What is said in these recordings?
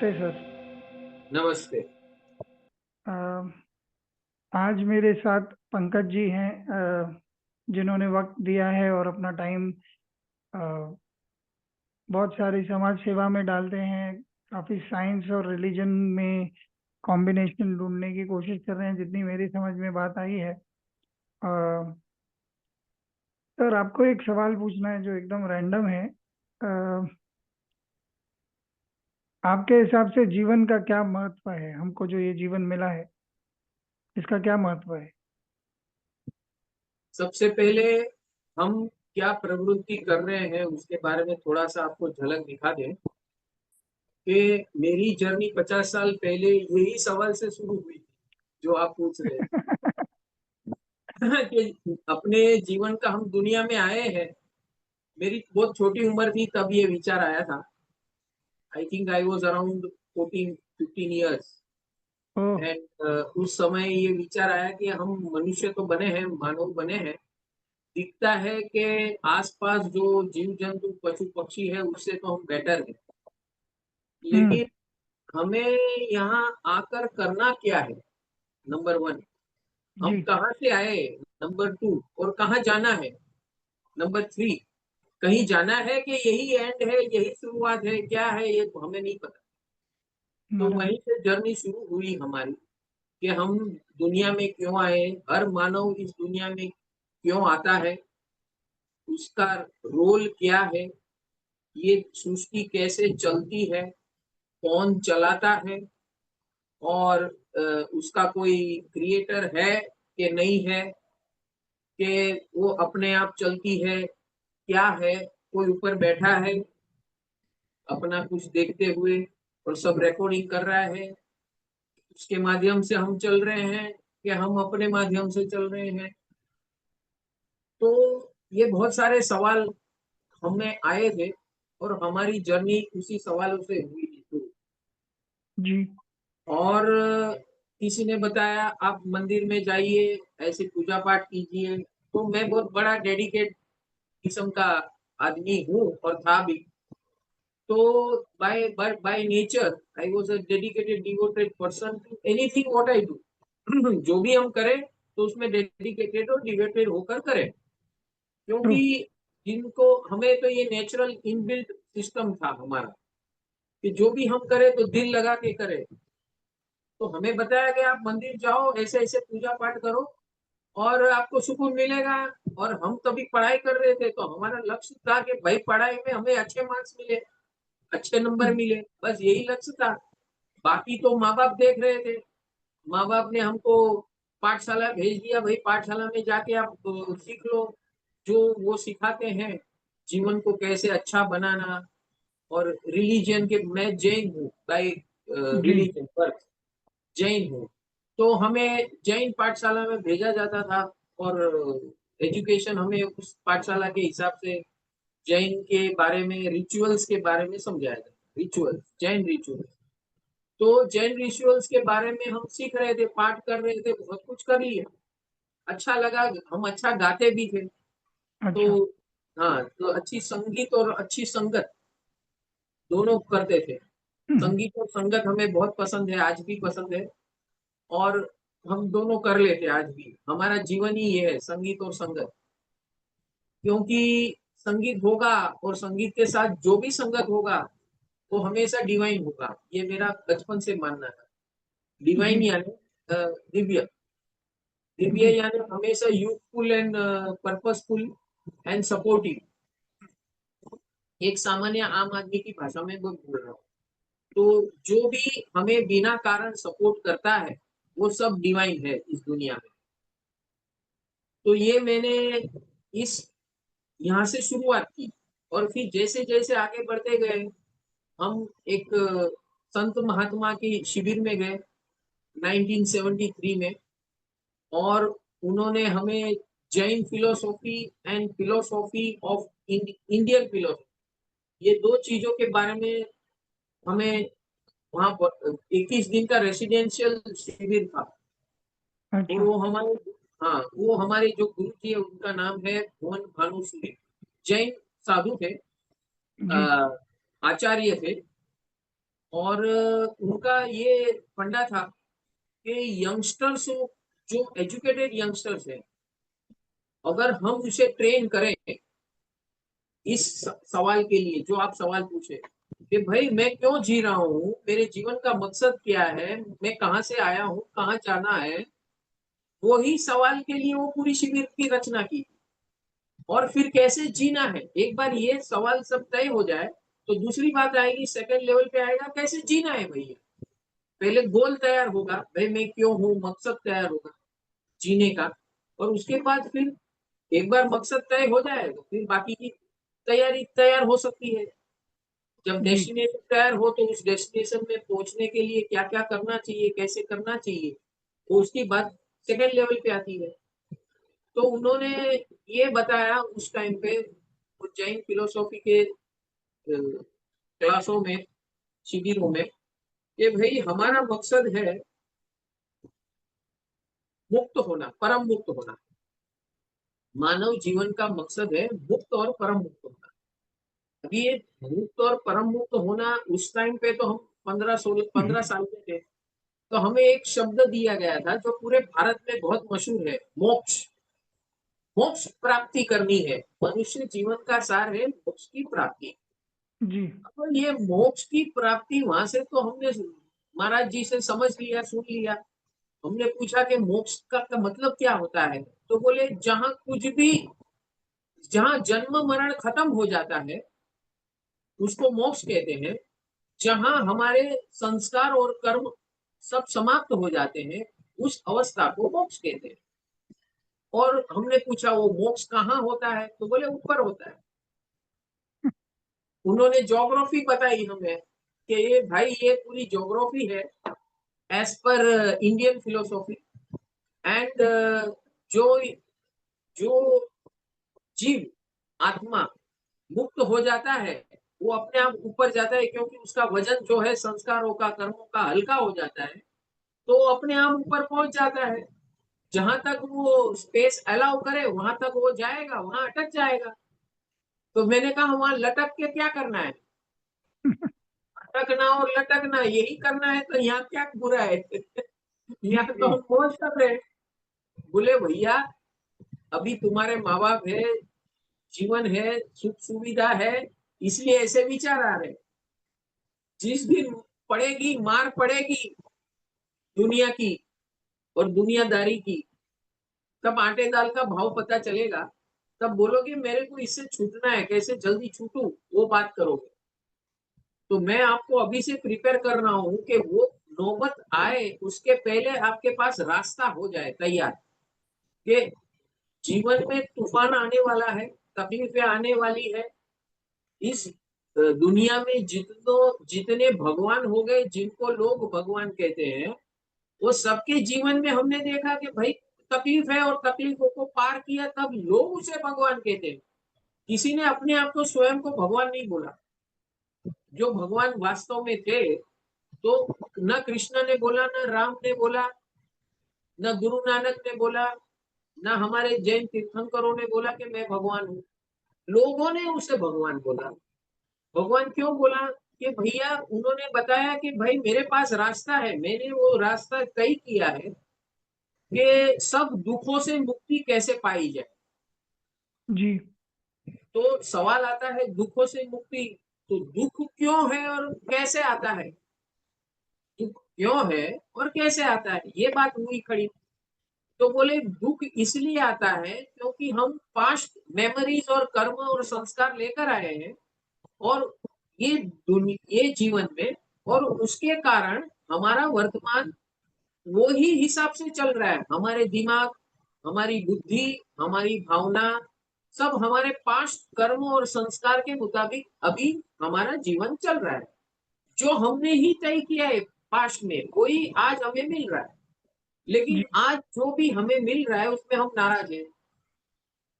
नमस्ते सर। नमस्ते। अ, आज मेरे साथ पंकज जी हैं, जिन्होंने वक़्त दिया है और अपना टाइम अ, बहुत सारी समाज सेवा में डालते हैं। काफ़ी साइंस और रिलीजन में कॉम्बिनेशन ढूँढने की कोशिश कर रहे हैं, जितनी मेरी समझ में बात आई है। सर, आपको एक सवाल पूछना है जो एकदम रैंडम है। आपके हिसाब से जीवन का क्या महत्व है? हमको जो ये जीवन मिला है, इसका क्या महत्व है? सबसे पहले हम क्या प्रवृत्ति कर रहे हैं उसके बारे में थोड़ा-सा आपको झलक दिखा दें कि मेरी जर्नी 50 साल पहले यही सवाल से शुरू हुई थी, जो आप पूछ रहे हैं कि अपने जीवन का हम दुनिया में आए हैं। मेरी बहुत छोटी उम्र थी तब ये विचार आया था। I think I was around 14-15 years oh! And उस समय ये विचार आया कि हम मनुष्य तो बने हैं, मानव बने हैं, दिखता है कि आस-पास जो जीव-जंतु, पशु-पक्षी है उससे तो हम बेटर हैं। हुँ, लेकिन हमें यहाँ आकर करना क्या है? नंबर 1 हम जी, कहाँ से आए? नंबर 2 और कहाँ जाना है? नंबर 3 कहीं जाना है कि यही एंड है, यही शुरुआत है, क्या है ये तो हमें नहीं पता। तो बराबर। वहीं से जर्नी शुरू हुई हमारी कि हम दुनिया में क्यों आए? हर मानव इस दुनिया में क्यों आता है? उसका रोल क्या है? ये सृष्टि कैसे चलती है? कौन चलाता है? और उसका कोई क्रिएटर है कि नहीं है? कि वो अपने आप चलती है? क्या है? कोई ऊपर बैठा है, अपना कुछ देखते हुए और सब रिकॉर्डिंग कर रहा है? उसके माध्यम से हम चल रहे हैं कि हम अपने माध्यम से चल रहे हैं? तो ये बहुत सारे सवाल हमें आए थे और हमारी जर्नी उसी सवालों से हुई थी शुरू। जी, और किसी ने बताया आप मंदिर में जाइए, ऐसे पूजा पाठ कीजिए, तो मैं बहुत बड़ा डेडिकेट किस्म का आदमी हूँ और था भी। तो by nature I was a dedicated devoted person to anything what I do. जो भी हम करें तो उसमें डेडिकेटेड और डिवोटेड होकर करें। ट्रू। क्योंकि जिनको हमें तो ये नेचुरल इनबिल्ट सिस्टम था हमारा कि जो भी हम करें तो दिल लगा के करें। तो हमें बताया गया आप मंदिर जाओ, ऐसे-ऐसे पूजा पाठ करो और आपको सुकून मिलेगा। और हम तभी पढ़ाई कर रहे थे तो हमारा लक्ष्य था कि भाई पढ़ाई में हमें अच्छे मार्क्स मिले, अच्छे नंबर मिले, बस यही लक्ष्य था। बाकी तो माँ-बाप देख रहे थे। माँ-बाप ने हमको पाठशाला भेज दिया, भई पाठशाला में जाके आप सीख लो, जो वो सिखाते हैं, जीवन को कैसे अच्छा बनाना। और रिलिजन के मैं जैन हूँ बाय जी, रिलिजन बर्थ, जैन हूँ। तो हमें जैन पाठशाला में भेजा जाता था और एजुकेशन हमें उस पाठशाला के हिसाब से जैन के बारे में, रिचुअल्स के बारे में समझाया जाता था। Rituals, Jain rituals. तो जैन रिचुअल्स के बारे में हम सीख रहे थे, पाठ कर रहे थे, बहुत कुछ कर लिया। अच्छा लगा, हम अच्छा गाते भी थे। तो अच्छा। हाँ, तो अच्छी संगीत और अच्छी संगत दोनों करते थे। हुँ, हुँ। संगीत और संगत हमें बहुत पसंद है, आज भी पसंद है और हम दोनों कर लेते हैं आज भी। हमारा जीवन ही ये है, संगीत और संगत। क्योंकि संगीत होगा और संगीत के साथ जो भी संगत होगा, वो हमेशा डिवाइन होगा। ये मेरा बचपन से मानना है। जी, डिवाइन यानी दिव्य। दिव्य जी, यानी हमेशा youthful and purposeful and supportive. एक सामान्य आम आदमी की भाषा में मैं बोल रहा हूँ। तो जो भी हमें बिना कारण सपोर्ट करता है, वो सब डिवाइन है इस दुनिया में। तो ये मैंने इस यहाँ से शुरुआत की और फिर जैसे-जैसे आगे बढ़ते गए, हम एक संत महात्मा की शिविर में गए 1973 में। और उन्होंने हमें Jain philosophy and philosophy of Indian philosophy, ये 2 चीज़ों के बारे में हमें वहाँ पर 21 दिन का रेसिडेंशियल शिविर था। तो अच्छा। वो हमारे हाँ, वो हमारे जो गुरु जी हैं उनका नाम है भुवन भानुसूरी, जैन साधु थे, जी, आचार्य थे। और उनका ये फंडा था कि यंगस्टर्स, जो एजुकेटेड यंगस्टर्स है, अगर हम उसे ट्रेन करें इस सवाल के लिए जो आप सवाल पूछे कि भाई मैं क्यों जी रहा हूँ, मेरे जीवन का मकसद क्या है, मैं कहाँ से आया हूँ, कहाँ जाना है, वही सवाल के लिए वो पूरी शिविर की रचना की। और फिर कैसे जीना है, एक बार ये सवाल सब तय हो जाए तो दूसरी बात आएगी, सेकंड लेवल पे आएगा कैसे जीना है भैया। पहले गोल तैयार होगा, भाई मैं क्यों हूँ, मकसद तैयार होगा जीने का, और उसके बाद फिर एक बार मकसद तय हो जाए तो फिर बाकी की तैयारी तैयार हो सकती है। जब जी, डेस्टिनेशन तैयार हो तो उस डेस्टिनेशन में पहुंचने के लिए क्या क्या करना चाहिए, कैसे करना चाहिए, वो उसकी बात सेकंड लेवल पे आती है। तो उन्होंने ये बताया उस टाइम पे उज्जैन फिलोसॉफी के क्लासों में, शिविरों में, कि भाई हमारा मकसद है मुक्त होना, परम मुक्त होना। मानव जीवन का मकसद है मुक्त और परम मुक्त होना। अभी ये मुक्त और परम मुक्त होना, उस टाइम पे तो हम 15 साल के थे, तो हमें एक शब्द दिया गया था जो पूरे भारत में बहुत मशहूर है, मोक्ष। मोक्ष प्राप्ति करनी है, मनुष्य जीवन का सार है मोक्ष की प्राप्ति। जी, तो ये मोक्ष की प्राप्ति वहां से तो हमने महाराज जी से समझ लिया, सुन लिया। हमने पूछा कि मोक्ष का मतलब क्या होता है, तो बोले जहां कुछ भी, जहां जन्म मरण खत्म हो जाता है उसको मोक्ष कहते हैं। जहां हमारे संस्कार और कर्म सब समाप्त हो जाते हैं उस अवस्था को मोक्ष कहते हैं। और हमने पूछा वो मोक्ष कहाँ होता है, तो बोले ऊपर होता है। उन्होंने ज्योग्राफी बताई हमें कि ये भाई ये पूरी ज्योग्राफी है as per Indian philosophy. And जो जो जीव, आत्मा मुक्त हो जाता है वो अपने आप ऊपर जाता है, क्योंकि उसका वजन जो है संस्कारों का, कर्मों का हल्का हो जाता है, तो अपने आप ऊपर पहुंच जाता है। जहां तक वो स्पेस अलाउ करे वहां तक वो जाएगा, वहां अटक जाएगा। तो मैंने कहा वहां लटक के क्या करना है, अटकना और लटकना यही करना है, तो यहाँ क्या बुरा है। जी, यहाँ तो जी, हम मौज कर रहे हैं। बोले भैया अभी तुम्हारे माँ बाप है, जीवन है, सुख सुविधा है, इसलिए ऐसे विचार आ रहे। जिस दिन पड़ेगी, मार पड़ेगी दुनिया की और दुनियादारी की, तब आटे दाल का भाव पता चलेगा। तब बोलोगे मेरे को इससे छूटना है, कैसे जल्दी छूटू, वो बात करोगे। तो मैं आपको अभी से प्रिपेयर कर रहा हूँ कि वो नौबत आए उसके पहले आपके पास रास्ता हो जाए तैयार, कि जीवन में तूफान आने वाला है, तकलीफें आने वाली है। इस दुनिया में जितने भगवान हो गए, जिनको लोग भगवान कहते हैं, वो सबके जीवन में हमने देखा कि भाई तकलीफ है और तकलीफों को पार किया तब लोग उसे भगवान कहते हैं। किसी ने अपने आप को स्वयं को भगवान नहीं बोला। जो भगवान वास्तव में थे, तो न कृष्ण ने बोला, न राम ने बोला, न गुरु नानक ने बोला, न हमारे जैन तीर्थंकरों ने बोला कि मैं भगवान हूँ। लोगों ने उसे भगवान बोला। भगवान क्यों बोला, कि भैया उन्होंने बताया कि भाई मेरे पास रास्ता है, मैंने वो रास्ता तय किया है कि सब दुखों से मुक्ति कैसे पाई जाए। जी, तो सवाल आता है दुखों से मुक्ति, तो दुख क्यों है और कैसे आता है, दुख क्यों है और कैसे आता है, ये बात हुई खड़ी। तो बोले दुख इसलिए आता है क्योंकि हम पास्ट मेमोरीज और कर्म और संस्कार लेकर आए हैं, और ये जीवन में, और उसके कारण हमारा वर्तमान वो ही हिसाब से चल रहा है। हमारे दिमाग, हमारी बुद्धि, हमारी भावना, सब हमारे पास्ट कर्म और संस्कार के मुताबिक अभी हमारा जीवन चल रहा है। जो हमने ही तय किया है पास्ट में वही आज हमें मिल रहा है। लेकिन जी, आज जो भी हमें मिल रहा है उसमें हम नाराज हैं।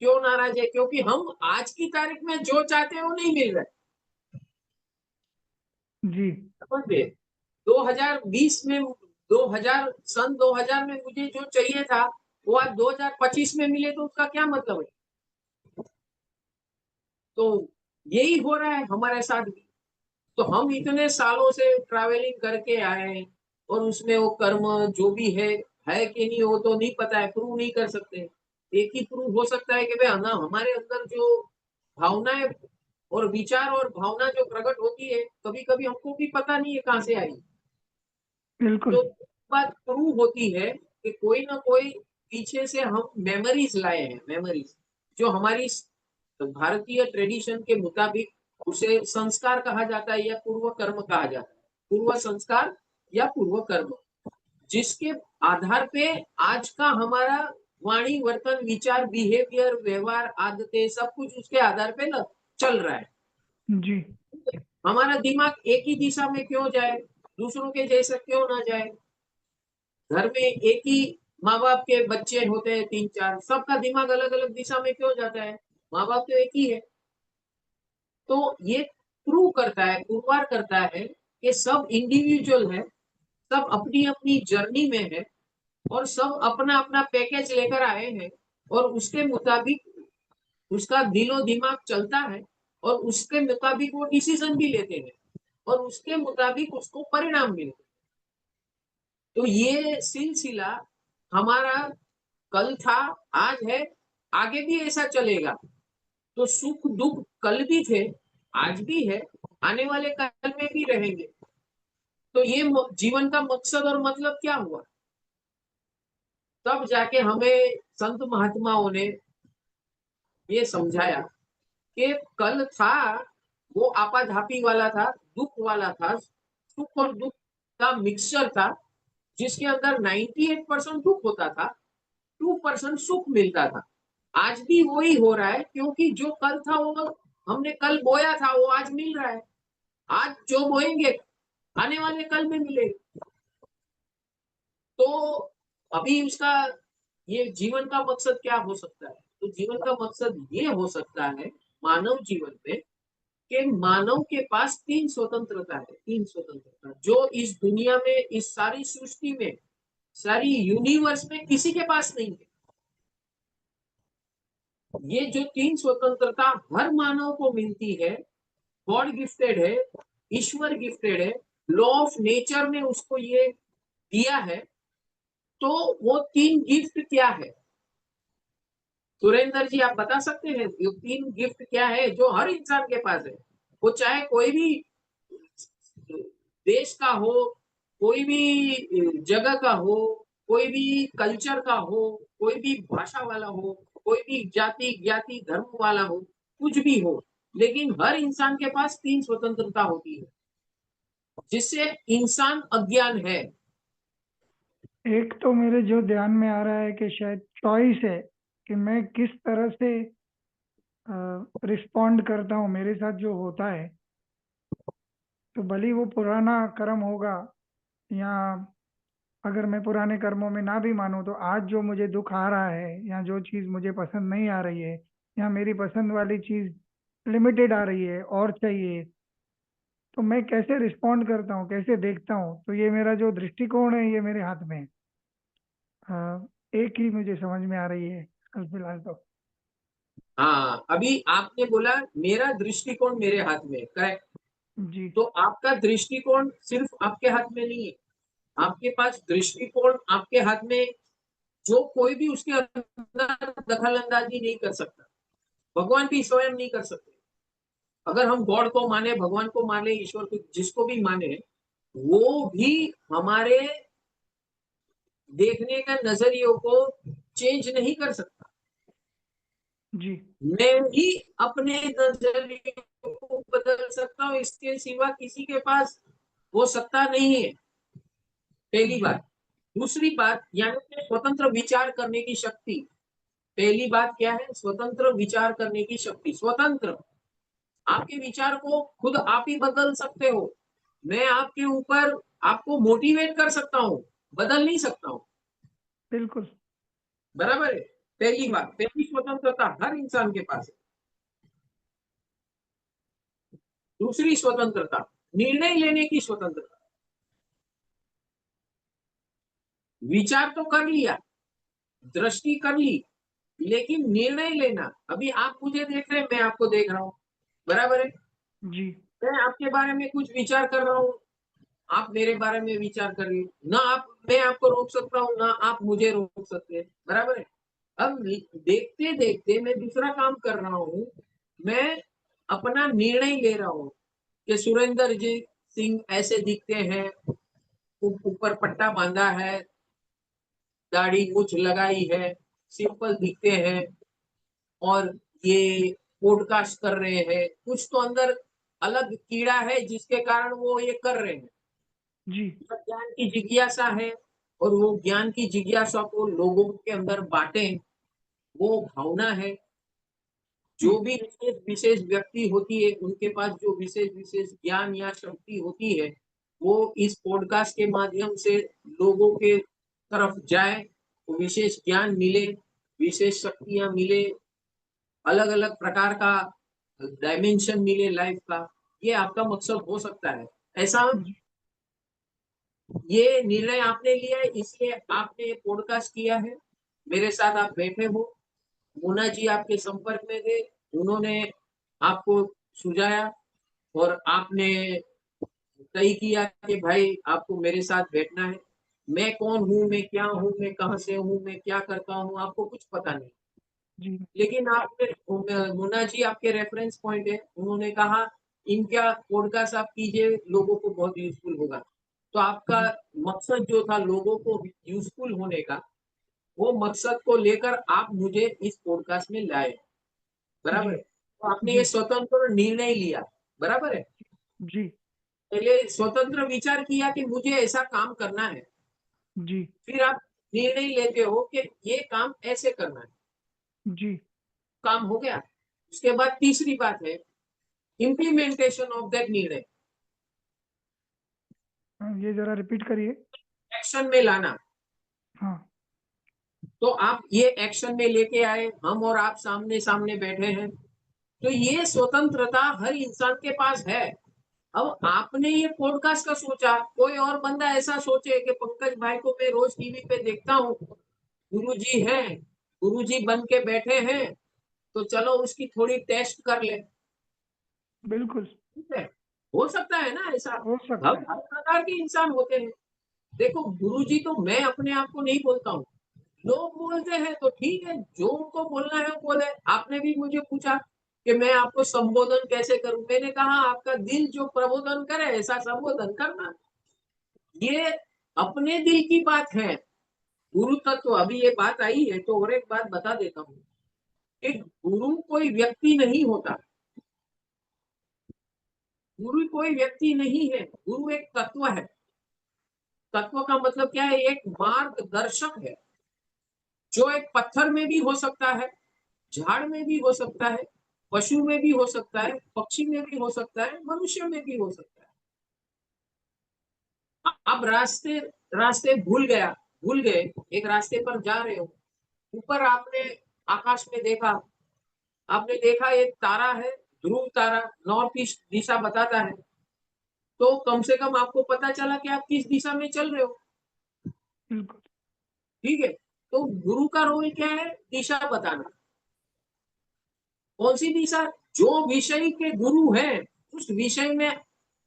क्यों नाराज है, क्योंकि हम आज की तारीख में जो चाहते हैं वो नहीं मिल रहा है। जी, समझ गए। 2020 में, 2000 में मुझे जो चाहिए था वो आज 2025 में मिले तो उसका क्या मतलब है। तो यही हो रहा है हमारे साथ भी। तो हम इतने सालों से ट्रैवलिंग करके आए हैं और उसमें वो कर्म जो भी है कि नहीं वो तो नहीं पता है, प्रूव नहीं कर सकते। एक ही प्रूव हो सकता है कि भाई ना हमारे अंदर जो भावनाएं और विचार और भावना जो प्रकट होती है, कभी-कभी हमको भी पता नहीं है कहाँ से आई। बिल्कुल, तो बात प्रूव होती है कि कोई ना कोई पीछे से हम मेमोरीज लाए हैं, मेमोरीज जो हमारी भारतीय ट्रेडिशन के मुताबिक उसे संस्कार कहा जाता है या पूर्व कर्म कहा जाता है, पूर्व संस्कार या पूर्व कर्म, जिसके आधार पे आज का हमारा वाणी वर्तन विचार बिहेवियर व्यवहार आदतें सब कुछ उसके आधार पे चल रहा है। जी, हमारा दिमाग एक ही दिशा में क्यों जाए, दूसरों के जैसा क्यों ना जाए। घर में एक ही माँ बाप के बच्चे होते हैं तीन चार, सबका दिमाग अलग अलग दिशा में क्यों जाता है, माँ बाप तो एक ही है। तो ये प्रूव करता है, पुरवार करता है कि सब इंडिविजुअल है, सब अपनी अपनी जर्नी में है और सब अपना अपना पैकेज लेकर आए हैं और उसके मुताबिक उसका दिलो दिमाग चलता है और उसके मुताबिक वो डिसीजन भी लेते हैं और उसके मुताबिक उसको परिणाम मिलते हैं। तो ये सिलसिला हमारा कल था, आज है, आगे भी ऐसा चलेगा। तो सुख दुख कल भी थे, आज भी है, आने वाले कल में भी रहेंगे। तो ये जीवन का मकसद और मतलब क्या हुआ? तब जाके हमें संत महात्माओं ने ये समझाया कि कल था वो आपाधापी वाला था, दुख वाला था, सुख और दुख का मिक्सचर था, जिसके अंदर 98% दुख होता था, 2% सुख मिलता था। आज भी वही हो रहा है क्योंकि जो कल था वो हमने कल बोया था वो आज मिल रहा है। आज जो बोएंगे आने वाले कल में मिलेगा। तो अभी उसका ये जीवन का मकसद क्या हो सकता है? तो जीवन का मकसद ये हो सकता है मानव जीवन में कि मानव के पास तीन स्वतंत्रता है, तीन स्वतंत्रता जो इस दुनिया में, इस सारी सृष्टि में, सारी यूनिवर्स में किसी के पास नहीं है। ये जो तीन स्वतंत्रता हर मानव को मिलती है, गॉड गिफ्टेड है, ईश्वर गिफ्टेड है, लॉ ऑफ नेचर ने उसको ये दिया है। तो वो तीन गिफ्ट क्या है? सुरेंद्र जी आप बता सकते हैं ये तीन गिफ्ट क्या है जो हर इंसान के पास है? वो चाहे कोई भी देश का हो, कोई भी जगह का हो, कोई भी कल्चर का हो, कोई भी भाषा वाला हो, कोई भी जाति ज्ञाति धर्म वाला हो, कुछ भी हो, लेकिन हर इंसान के पास तीन स्वतंत्रता होती है जिससे इंसान अज्ञान है। एक तो मेरे जो ध्यान में आ रहा है कि शायद चॉइस है कि मैं किस तरह से रिस्पॉन्ड करता हूँ मेरे साथ जो होता है। तो भले ही वो पुराना कर्म होगा, या अगर मैं पुराने कर्मों में ना भी मानूं तो आज जो मुझे दुख आ रहा है या जो चीज़ मुझे पसंद नहीं आ रही है या मेरी पसंद वाली चीज़ लिमिटेड आ रही है और चाहिए, तो मैं कैसे रिस्पॉन्ड करता हूँ, कैसे देखता हूँ, तो ये मेरा जो दृष्टिकोण है ये मेरे हाथ में है। एक ही मुझे समझ में आ रही है कल फिलहाल तो। हाँ, अभी आपने बोला मेरा दृष्टिकोण मेरे हाथ में है, करेक्ट। जी, तो आपका दृष्टिकोण सिर्फ आपके हाथ में नहीं है, आपके पास दृष्टिकोण आपके हाथ में जो कोई भी उसके अंदर दखल अंदाजी नहीं कर सकता, भगवान भी स्वयं नहीं कर सकते। अगर हम गॉड को माने, भगवान को माने, ईश्वर को जिसको भी माने, वो भी हमारे देखने का नजरियों को चेंज नहीं कर सकता। जी, मैं ही अपने नजरिए को बदल सकता हूँ, इसके सिवा किसी के पास वो सत्ता नहीं है। पहली जी, बात। दूसरी बात यानी कि स्वतंत्र विचार करने की शक्ति। पहली बात क्या है? स्वतंत्र विचार करने की शक्ति। स्वतंत्र, आपके विचार को खुद आप ही बदल सकते हो। मैं आपके ऊपर आपको मोटिवेट कर सकता हूँ, बदल नहीं सकता हूँ। बिल्कुल, बराबर है। पहली बात, पहली स्वतंत्रता हर इंसान के पास है। दूसरी स्वतंत्रता, निर्णय लेने की स्वतंत्रता। विचार तो कर लिया, दृष्टि कर ली, लेकिन निर्णय लेना, अभी आप मुझे देख रहे हैं, मैं आपको देख रहा हूं, बराबर है। जी, मैं आपके बारे में कुछ विचार कर रहा हूँ, आप मेरे बारे में विचार कर रही हो। ना आप मैं आपको रोक सकता हूँ, ना आप मुझे रोक सकते हैं, बराबर है? अब देखते-देखते मैं दूसरा काम कर रहा हूँ, मैं अपना निर्णय ले रहा हूँ कि सुरेंद्र जी सिंह ऐसे दिखते हैं, ऊपर पट्टा बाँधा है, दाढ़ी मूंछ लगाई है, सिंपल दिखते हैं और ये पॉडकास्ट कर रहे हैं। कुछ तो अंदर अलग कीड़ा है जिसके कारण वो ये कर रहे हैं। जी, जब ज्ञान की जिज्ञासा है और वो ज्ञान की जिज्ञासा को लोगों के अंदर बाँटें, वो भावना है। जी, जो भी विशेष-विशेष व्यक्ति होती है, उनके पास जो विशेष-विशेष ज्ञान या शक्ति होती है, वो इस पॉडकास्ट के माध्यम से लोगों के तरफ जाए, वो विशेष ज्ञान मिले, विशेष शक्तियाँ मिले, अलग-अलग प्रकार का डायमेंशन मिले लाइफ का, ये आपका मकसद हो सकता है। ऐसा जी, ये निर्णय आपने लिया है इसलिए आपने ये पॉडकास्ट किया है, मेरे साथ आप बैठे हो, मोना जी आपके संपर्क में थे, उन्होंने आपको सुझाया और आपने तय किया कि भाई आपको मेरे साथ बैठना है। मैं कौन हूँ, मैं क्या हूँ, मैं कहाँ से हूँ, मैं क्या करता हूँ, आपको कुछ पता नहीं। जी, लेकिन आपने मोना जी आपके रेफरेंस पॉइंट है, उन्होंने कहा इनका पॉडकास्ट आप कीजिए, लोगों को बहुत यूज़फुल होगा। तो आपका जी, मकसद जो था लोगों को यूज़फुल होने का, वो मकसद को लेकर आप मुझे इस पॉडकास्ट में लाए, जी, बराबर है? तो आपने ये जी, स्वतंत्र निर्णय लिया, बराबर है? जी, पहले स्वतंत्र विचार किया कि मुझे ऐसा काम करना है, जी, फिर आप निर्णय लेते हो कि ये काम ऐसे करना है, जी। काम हो गया। उसके बाद तीसरी बात है इम्प्लीमेंटेशन ऑफ दैट निर्णय, ये ज़रा रिपीट करिए। एक्शन में लाना। हाँ, तो आप ये एक्शन में लेके आए, हम और आप सामने-सामने बैठे हैं, तो ये स्वतंत्रता हर इंसान के पास है। अब आपने ये पॉडकास्ट का सोचा, कोई और बंदा ऐसा सोचे कि पंकज भाई को मैं रोज़ टीवी पे देखता हूँ, गुरुजी हैं, गुरुजी बन के बैठे हैं, तो चलो उसकी थोड़ी टेस्ट कर लें, बिल्कुल, ठीक है? हो सकता है ना ऐसा? हो सकता हम है। हर प्रकार के इंसान होते हैं। देखो गुरुजी तो मैं अपने आप को नहीं बोलता हूँ। लोग बोलते हैं तो ठीक है, जो उनको बोलना है वो बोले। आपने भी मुझे पूछा कि मैं आपको संबोधन कैसे करूँ? मैंने कहा आपका दिल जो प्रबोधन करे ऐसा संबोधन करना। ये अपने दिल की बात है। गुरु तत्व अभी ये बात आई है तो और एक बात बता देता हूँ। कि गुरु कोई व्यक्ति नहीं होता। गुरु कोई व्यक्ति नहीं है। गुरु एक तत्व है। तत्व का मतलब क्या है? एक मार्गदर्शक है। जो एक पत्थर में भी हो सकता है, झाड़ में भी हो सकता है, पशु में भी हो सकता है, पक्षी में भी हो सकता है, मनुष्य में भी हो सकता है। अब रास्ते रास्ते भूल गए, एक रास्ते पर जा रहे हो, ऊपर आपने आकाश में देखा, आपने देखा एक तारा है, ध्रुव तारा, नॉर्थ ईस्ट दिशा बताता है, तो कम से कम आपको पता चला कि आप किस दिशा में चल रहे हो, बिल्कुल, ठीक है? तो गुरु का रोल क्या है? दिशा बताना। कौन सी दिशा? जो विषय के गुरु हैं, उस विषय में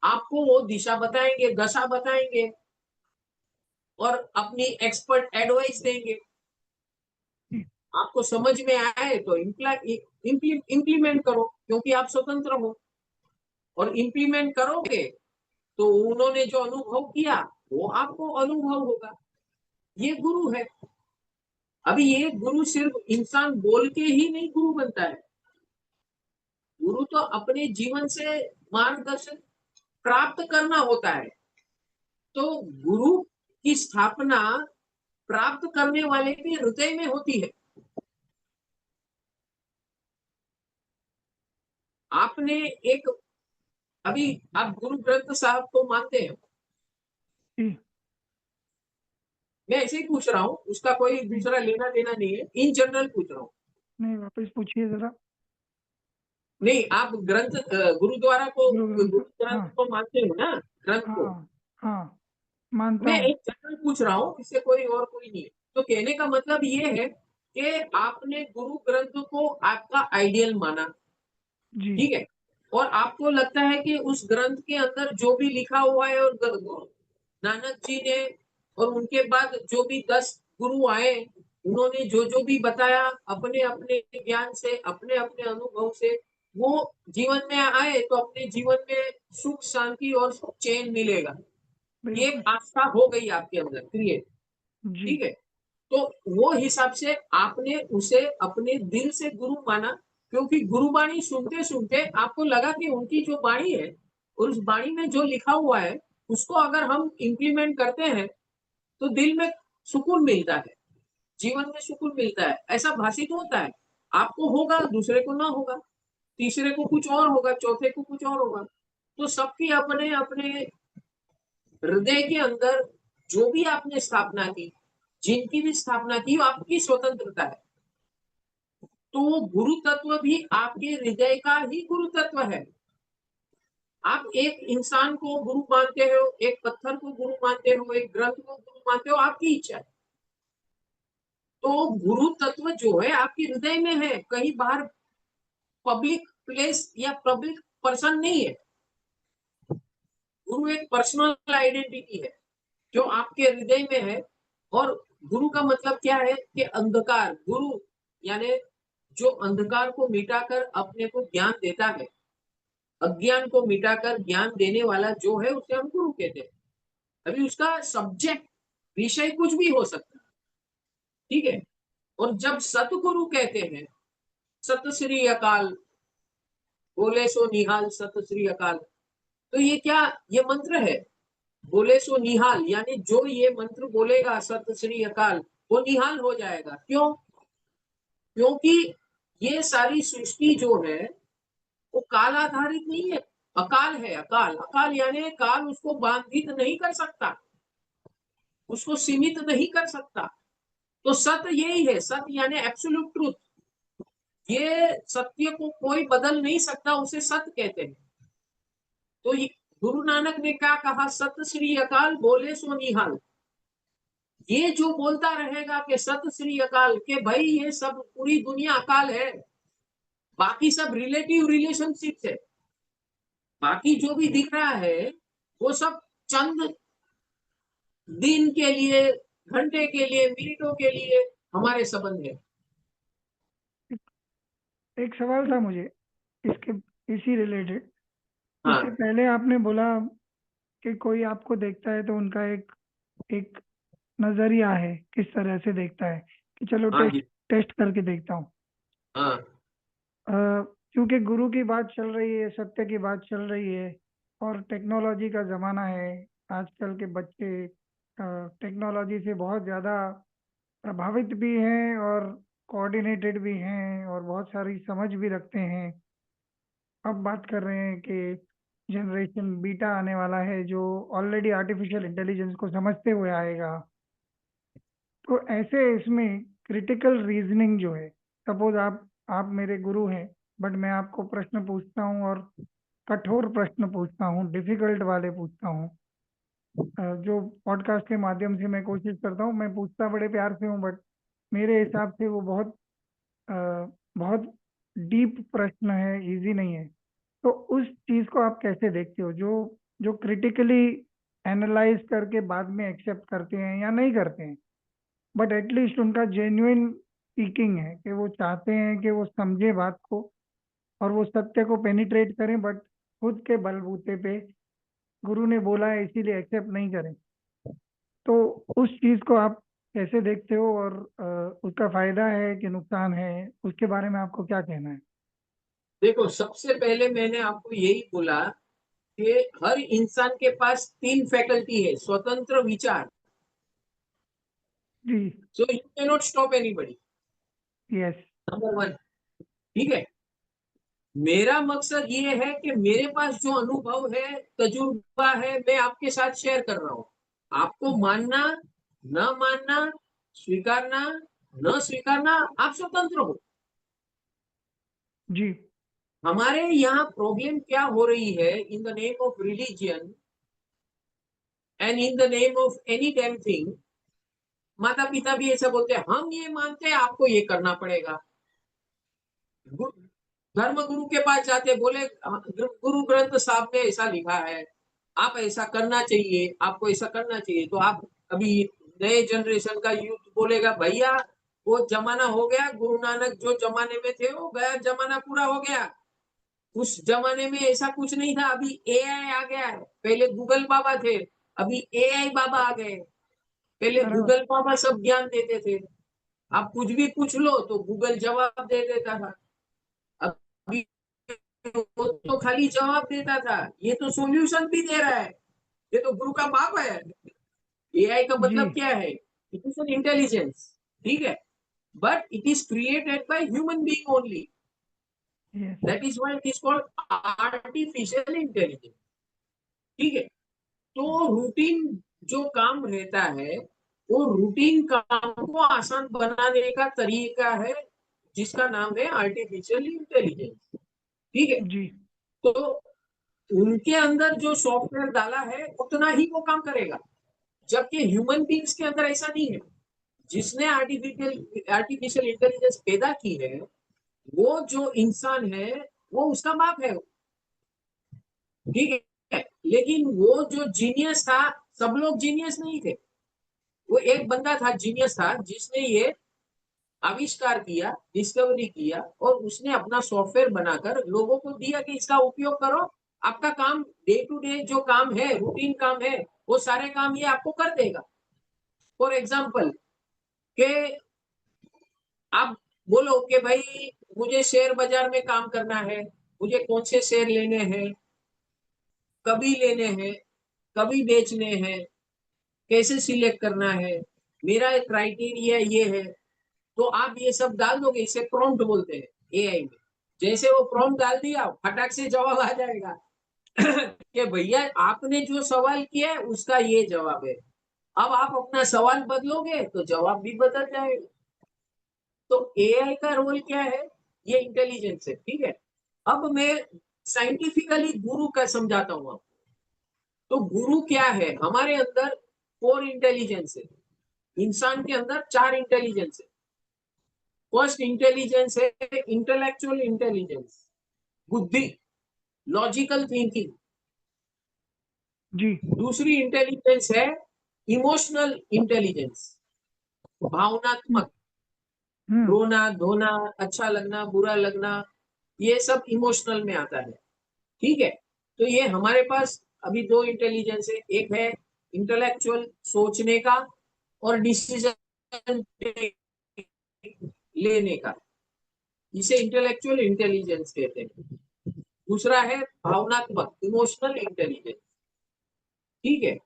आपको वो दिशा बताएँगे, दशा बताएँगे और अपनी एक्सपर्ट एडवाइस देंगे। जी, आपको समझ में आए तो इम्प्लीमेंट करो क्योंकि आप स्वतंत्र हो और इम्प्लीमेंट करोगे तो उन्होंने जो अनुभव किया, वो आपको अनुभव होगा। ये गुरु है। अभी ये गुरु सिर्फ़ इंसान बोल के ही नहीं गुरु बनता है। गुरु तो अपने जीवन से मार्गदर्शन प्राप्त करना होता है। तो गुरु की स्थापना प्राप्त करने वाले के हृदय में होती है। आपने एक अभी आप गुरु ग्रंथ साहब को मानते हैं? जी, मैं ऐसे ही पूछ रहा हूँ, उसका कोई जी। दूसरा लेना-देना नहीं है, इन जनरल पूछ रहा हूँ। नहीं, वापस पूछिए ज़रा। नहीं, आप गुरुद्वारा को गुरु गुरु ग्रंथ ग्रंथ हाँ, को मानते हो ना? ग्रंथ को। हाँ, हाँ, मानता मैं हूँ। एक जनरल पूछ रहा हूँ, इससे कोई नहीं है। तो कहने का मतलब ये है कि आपने गुरु ग्रंथ को आपका आइडियल माना, जी, ठीक है? और आपको लगता है कि उस ग्रंथ के अंदर जो भी लिखा हुआ है और नानक जी ने और उनके बाद जो भी 10 गुरु आए, उन्होंने जो भी बताया अपने अपने ज्ञान से, अपने अपने अनुभव से, वो जीवन में आए तो अपने जीवन में सुख शांति और चैन मिलेगा। ये बिल्कुल। आस्था हो गई आपके अंदर क्रिएट। जी। ठीक है, तो वो हिसाब से आपने उसे अपने दिल से गुरु माना, क्योंकि गुरुवाणी सुनते सुनते आपको लगा कि उनकी जो वाणी है और उस वाणी में जो लिखा हुआ है उसको अगर हम इम्प्लीमेंट करते हैं तो दिल में सुकून मिलता है, जीवन में सुकून मिलता है, ऐसा भाषित होता है। आपको होगा, दूसरे को ना होगा, तीसरे को कुछ और होगा, चौथे को कुछ और होगा। तो सबकी अपने अपने हृदय के अंदर जो भी आपने स्थापना की, जिनकी भी स्थापना की, वो आपकी स्वतंत्रता है। तो वो गुरु तत्व भी आपके हृदय का ही गुरु तत्व है। आप एक इंसान को गुरु मानते हो, एक पत्थर को गुरु मानते हो, एक ग्रंथ को गुरु मानते हो, आपकी इच्छा है। तो गुरु तत्व जो है आपके हृदय में है, कहीं बाहर पब्लिक प्लेस या पब्लिक पर्सन नहीं है। गुरु एक पर्सनल आइडेंटिटी है जो आपके हृदय में है। और गुरु का मतलब क्या है कि अंधकार, गुरु यानी जो अंधकार को मिटाकर अपने को ज्ञान देता है, अज्ञान को मिटाकर ज्ञान देने वाला जो है उसे हम गुरु कहते हैं। अभी उसका सब्जेक्ट, विषय कुछ भी हो सकता है। ठीक है, और जब सतगुरु कहते हैं, सत श्री अकाल, बोले सो निहाल, सत श्री अकाल, तो ये क्या, ये मंत्र है। बोले सो निहाल यानी जो ये मंत्र बोलेगा सत श्री अकाल, वो निहाल हो जाएगा। क्यों? क्योंकि ये सारी सृष्टि जो है वो काल आधारित नहीं है, अकाल है। अकाल, अकाल यानी काल उसको बाधित नहीं कर सकता, उसको सीमित नहीं कर सकता। तो सत्य यही है, सत्य यानी एब्सोल्यूट ट्रूथ। ये सत्य को कोई बदल नहीं सकता, उसे सत्य कहते हैं। तो गुरु नानक ने क्या कहा, सत श्री अकाल बोले सो निहाल। ये जो बोलता रहेगा कि सत श्री अकाल, के भाई ये सब पूरी दुनिया अकाल है, बाकी सब रिलेटिव रिलेशनशिप है, बाकी जो भी दिख रहा है वो सब चंद दिन के लिए, घंटे के लिए, मिनटों के लिए हमारे संबंध है। एक सवाल था मुझे इसके, इसी रिलेटेड। इससे हाँ पहले आपने बोला कि कोई आपको देखता है तो उनका एक एक नजरिया है, किस तरह से देखता है, कि चलो हाँ टेस्ट जी। टेस्ट करके देखता हूँ। हाँ अ, क्योंकि गुरु की बात चल रही है, सत्य की बात चल रही है, और टेक्नोलॉजी का ज़माना है। आजकल के बच्चे टेक्नोलॉजी से बहुत ज़्यादा प्रभावित भी हैं और कोऑर्डिनेटेड भी हैं और बहुत सारी समझ भी रखते हैं। अब बात कर रहे हैं कि जनरेशन बीटा आने वाला है जो ऑलरेडी आर्टिफिशियल इंटेलिजेंस को समझते हुए आएगा। तो ऐसे इसमें क्रिटिकल रीजनिंग जो है, सपोज आप मेरे गुरु हैं, बट मैं आपको प्रश्न पूछता हूँ और कठोर प्रश्न पूछता हूँ, डिफिकल्ट वाले पूछता हूँ। जो पॉडकास्ट के माध्यम से मैं कोशिश करता हूँ, मैं पूछता बड़े प्यार से हूँ, बट मेरे हिसाब से वो अ, बहुत डीप प्रश्न है, इजी नहीं है। तो उस चीज को आप कैसे देखते हो, जो जो क्रिटिकली एनालाइज करके बाद में एक्सेप्ट करते हैं या नहीं करते हैं, बट एटलीस्ट उनका जेन्युइन सीकिंग है कि वो चाहते हैं कि वो समझे बात को और वो सत्य को पेनिट्रेट करें, बट खुद के बलबूते पे गुरु ने बोला है इसीलिए एक्सेप्ट नहीं करें। तो उस चीज को आप कैसे देखते हो, और उसका फायदा है कि नुकसान है, उसके बारे में आपको क्या कहना है? देखो, सबसे पहले मैंने आपको यही बोला कि हर इंसान के पास तीन फैकल्टी है, स्वतंत्र विचार। जी। So you can not stop anybody, yes. Number one. ठीक है, मेरा मकसद ये है कि मेरे पास जो अनुभव है, तजुर्बा है, मैं आपके साथ शेयर कर रहा हूं। आपको मानना, न मानना, स्वीकारना, न स्वीकारना, आप स्वतंत्र हो। जी। हमारे यहाँ प्रॉब्लम क्या हो रही है, in the name of religion and in the name of any damn thing, माता पिता भी ऐसा बोलते हैं, हम ये मानते हैं, आपको ये करना पड़ेगा। धर्म गुरु के पास जाते, बोले गुरु ग्रंथ साहब ने ऐसा लिखा है, आप ऐसा करना चाहिए, आपको ऐसा करना चाहिए। तो आप अभी नए जनरेशन का यूथ बोलेगा भैया वो जमाना हो गया, गुरु नानक जो जमाने में थे वो गया, जमाना पूरा हो गया। उस जमाने में ऐसा कुछ नहीं था, अभी एआई आ गया है। पहले गूगल बाबा थे, अभी एआई बाबा आ गए। पहले अरे वाह! गूगल बाबा सब ज्ञान देते थे, आप कुछ भी पूछ लो तो गूगल जवाब दे देता था। अभी वो तो खाली जवाब देता था, ये तो सॉल्यूशन भी दे रहा है, ये तो गुरु का बाप है। एआई का जी, मतलब क्या है? इट इज एन इंटेलिजेंस, ठीक है, but it is created by human being only. Yes, that is why it is called artificial intelligence, ठीक है। तो रूटीन जो काम रहता है, वो रूटीन काम को आसान बनाने का तरीका है, जिसका नाम है आर्टिफिशियल इंटेलिजेंस, ठीक है। जी, तो उनके अंदर जो सॉफ्टवेयर डाला है उतना ही वो काम करेगा, जबकि ह्यूमन बींग्स के अंदर ऐसा नहीं है। जिसने आर्टिफिशियल आर्टिफिशियल इंटेलिजेंस पैदा की है, वो जो इंसान है वो उसका बाप है, ठीक है। लेकिन वो जो जीनियस था, सब लोग जीनियस नहीं थे। वो एक बंदा था, जीनियस था, जिसने ये आविष्कार किया, डिस्कवरी किया, और उसने अपना सॉफ्टवेयर बनाकर लोगों को दिया कि इसका उपयोग करो, आपका काम डे टू डे जो काम है, रूटीन काम है, वो सारे काम ये आपको कर देगा। फॉर एग्जाम्पल के आप बोलो कि भाई मुझे शेयर बाजार में काम करना है, मुझे कौन से शेयर लेने हैं, कभी लेने हैं, कभी बेचने हैं, कैसे सिलेक्ट करना है, मेरा क्राइटेरिया ये है। तो आप ये सब डाल दोगे, इसे प्रॉम्प्ट बोलते हैं एआई में। जैसे वो प्रॉम्प्ट डाल दिया, फटाक से जवाब आ जाएगा कि भैया आपने जो सवाल किया है उसका ये जवाब है। अब आप अपना सवाल बदलोगे तो जवाब भी बदल जाएगा। तो एआई का रोल क्या है? ये इंटेलिजेंस है, ठीक है। अब मैं साइंटिफिकली गुरु का समझाता हूँ आपको। तो गुरु क्या है? हमारे अंदर 4 इंटेलिजेंस है, इंसान के अंदर 4 इंटेलिजेंस है। फर्स्ट इंटेलिजेंस है इंटेलेक्चुअल इंटेलिजेंस, बुद्धि, लॉजिकल थिंकिंग। जी, दूसरी इंटेलिजेंस है इमोशनल इंटेलिजेंस, हुँ, भावनात्मक, हुँ, रोना धोना, अच्छा लगना बुरा लगना, ये सब इमोशनल में आता है, ठीक है। तो ये हमारे पास अभी 2 इंटेलिजेंस है, एक है इंटेलेक्चुअल सोचने का और डिसीजन लेने का, इसे इंटेलेक्चुअल इंटेलिजेंस कहते हैं। दूसरा है भावनात्मक इमोशनल इंटेलिजेंस, ठीक है। हुँ,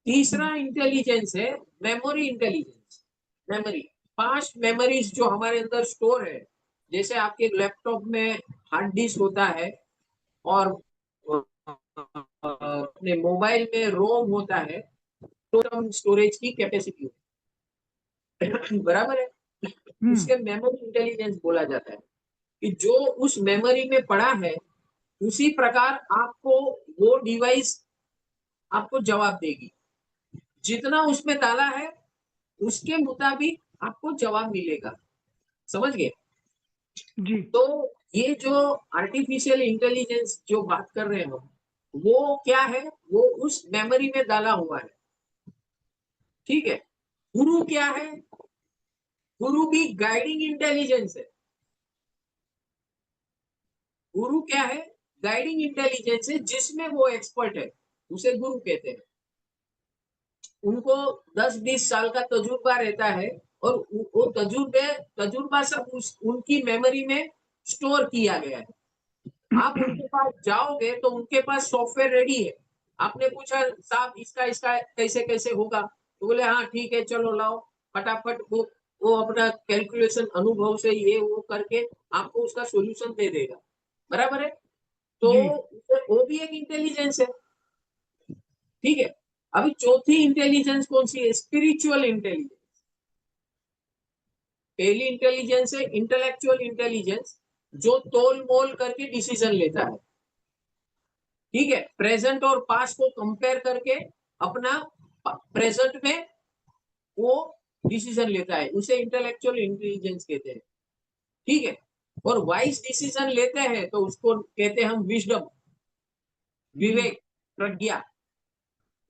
तीसरा इंटेलिजेंस है मेमोरी इंटेलिजेंस, मेमोरी, 5 मेमोरीज जो हमारे अंदर स्टोर है। जैसे आपके लैपटॉप में हार्ड डिस्क होता है, और अपने मोबाइल में रोम होता है, टोटल स्टोरेज की कैपेसिटी बराबर है। हुँ, इसके मेमोरी इंटेलिजेंस बोला जाता है, कि जो उस मेमोरी में पड़ा है उसी प्रकार आपको वो डिवाइस आपको जवाब देगी। जितना उसमें डाला है उसके मुताबिक आपको जवाब मिलेगा, समझ गए। जी, तो ये जो आर्टिफिशियल इंटेलिजेंस जो बात कर रहे हैं हम, वो क्या है? वो उस मेमोरी में डाला हुआ है, ठीक है। गुरु क्या है? गुरु भी गाइडिंग इंटेलिजेंस है। गुरु क्या है? गाइडिंग इंटेलिजेंस है, जिसमें वो एक्सपर्ट है, उसे गुरु कहते हैं। उनको 10-20 साल का तजुर्बा रहता है, और वो तजुर्बा सब उनकी मेमोरी में स्टोर किया गया है। आप उनके पास जाओगे तो उनके पास सॉफ्टवेयर रेडी है। आपने पूछा साहब इसका इसका कैसे कैसे होगा, तो बोले हाँ ठीक है चलो लाओ, फटाफट वो अपना कैलकुलेशन अनुभव से ये वो करके आपको उसका सॉल्यूशन दे देगा, बराबर है। तो जी, वो भी एक इंटेलिजेंस है, ठीक है। अभी चौथी इंटेलिजेंस कौन सी है? Spiritual intelligence. पहली इंटेलिजेंस है इंटेलेक्चुअल इंटेलिजेंस, जो तोल मोल करके डिसीजन लेता है, ठीक है। प्रेजेंट और पास्ट को कंपेयर करके अपना प्रेजेंट में वो डिसीजन लेता है, उसे इंटेलेक्चुअल इंटेलिजेंस कहते हैं, ठीक है। और वाइज डिसीजन लेते हैं तो उसको कहते हैं हम विजडम, जी, विवेक, प्रज्ञा।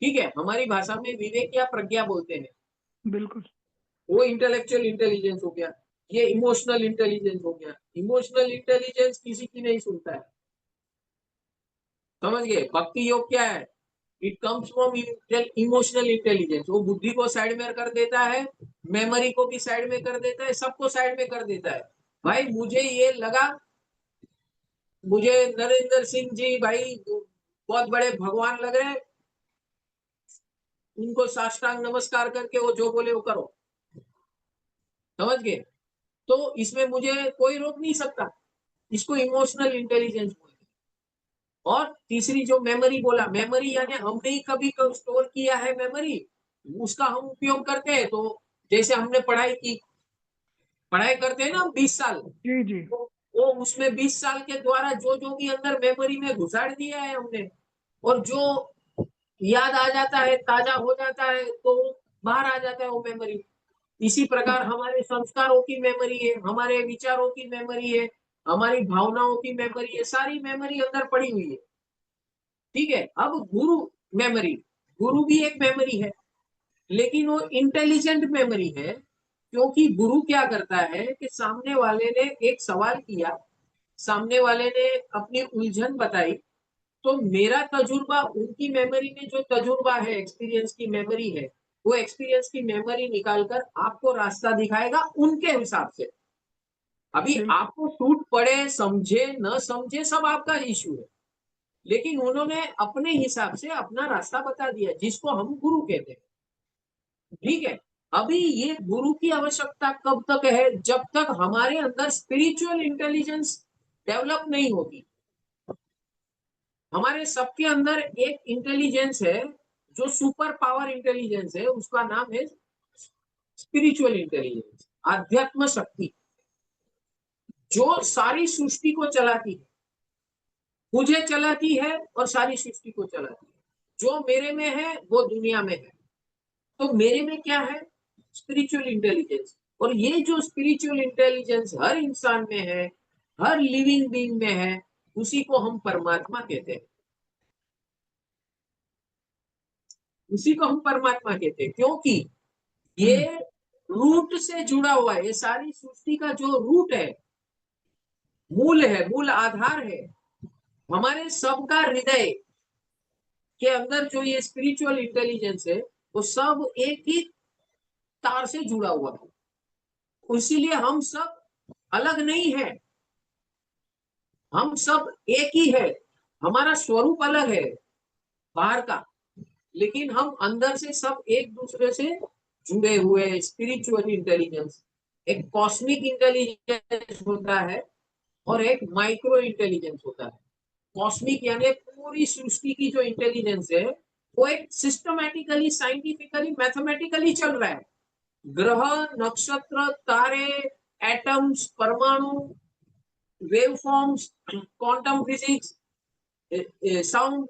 ठीक है, हमारी भाषा में विवेक या प्रज्ञा बोलते हैं। बिल्कुल, वो इंटेलेक्चुअल इंटेलिजेंस हो गया, ये इमोशनल इंटेलिजेंस हो गया। इमोशनल इंटेलिजेंस किसी की नहीं सुनता है, समझ गए? भक्ति योग क्या है? It comes from emotional intelligence. वो बुद्धि को साइड में कर देता है, मेमोरी को भी साइड में कर देता है, सबको साइड में कर देता है। भाई मुझे ये लगा, मुझे नरेंद्र सिंह जी भाई बहुत बड़े भगवान लग रहे हैं, उनको साष्टांग नमस्कार करके वो जो बोले वो करो, समझ गए? तो इसमें मुझे कोई रोक नहीं सकता। इसको इमोशनल इंटेलिजेंस बोलते हैं। और तीसरी जो मेमोरी बोला, मेमोरी यानी हमने ही कभी स्टोर किया है मेमोरी, उसका हम उपयोग करते हैं। तो जैसे हमने पढ़ाई की, पढ़ाई करते हैं ना हम 20 साल, जी, जी, तो वो उसमें 20 साल के द्वारा जो जो भी अंदर मेमोरी में घुसाड़ दिया है हमने, और जो याद आ जाता है, ताजा हो जाता है, तो बाहर आ जाता है वो मेमोरी। इसी प्रकार हमारे संस्कारों की मेमोरी है, हमारे विचारों की मेमोरी है, हमारी भावनाओं की मेमोरी है, सारी मेमोरी अंदर पड़ी हुई है। ठीक है, अब गुरु मेमोरी, गुरु भी एक मेमोरी है, लेकिन वो इंटेलिजेंट मेमोरी है। क्योंकि गुरु क्या करता है कि सामने वाले ने एक सवाल किया, सामने वाले ने अपनी उलझन बताई, तो मेरा तजुर्बा, उनकी मेमोरी में जो तजुर्बा है, एक्सपीरियंस की मेमोरी है, वो एक्सपीरियंस की मेमोरी निकालकर आपको रास्ता दिखाएगा उनके हिसाब से। अभी बिल्कुल, आपको सूट पड़े, समझे न समझे, सब आपका इश्यू है, लेकिन उन्होंने अपने हिसाब से अपना रास्ता बता दिया, जिसको हम गुरु कहते हैं। ठीक है, अभी ये गुरु की आवश्यकता कब तक है? जब तक हमारे अंदर स्पिरिचुअल इंटेलिजेंस डेवलप नहीं होगी। हमारे सबके अंदर एक इंटेलिजेंस है, जो सुपर पावर इंटेलिजेंस है, उसका नाम है स्पिरिचुअल इंटेलिजेंस, आध्यात्म शक्ति, जो सारी सृष्टि को चलाती है, मुझे चलाती है और सारी सृष्टि को चलाती है। जो मेरे में है वो दुनिया में है। तो मेरे में क्या है? Spiritual intelligence. और ये जो स्पिरिचुअल इंटेलिजेंस हर इंसान में है, हर लिविंग बीइंग में है, उसी को हम परमात्मा कहते हैं। उसी को हम परमात्मा कहते हैं, क्योंकि ये हुँ, रूट से जुड़ा हुआ है। ये सारी सृष्टि का जो रूट है, मूल है, मूल आधार है, हमारे सबका हृदय के अंदर जो ये स्पिरिचुअल इंटेलिजेंस है, वो सब एक ही तार से जुड़ा हुआ है। इसीलिए हम सब अलग नहीं है, हम सब एक ही है। हमारा स्वरूप अलग है बाहर का, लेकिन हम अंदर से सब एक दूसरे से जुड़े हुए हैं। स्पिरिचुअल इंटेलिजेंस, एक कॉस्मिक इंटेलिजेंस होता है और एक माइक्रो इंटेलिजेंस होता है। कॉस्मिक यानी पूरी सृष्टि की जो इंटेलिजेंस है, वो एक सिस्टमैटिकली, साइंटिफिकली, मैथमेटिकली चल रहा है। ग्रह, नक्षत्र, तारे, एटम्स, परमाणु, wave forms, quantum physics, sound,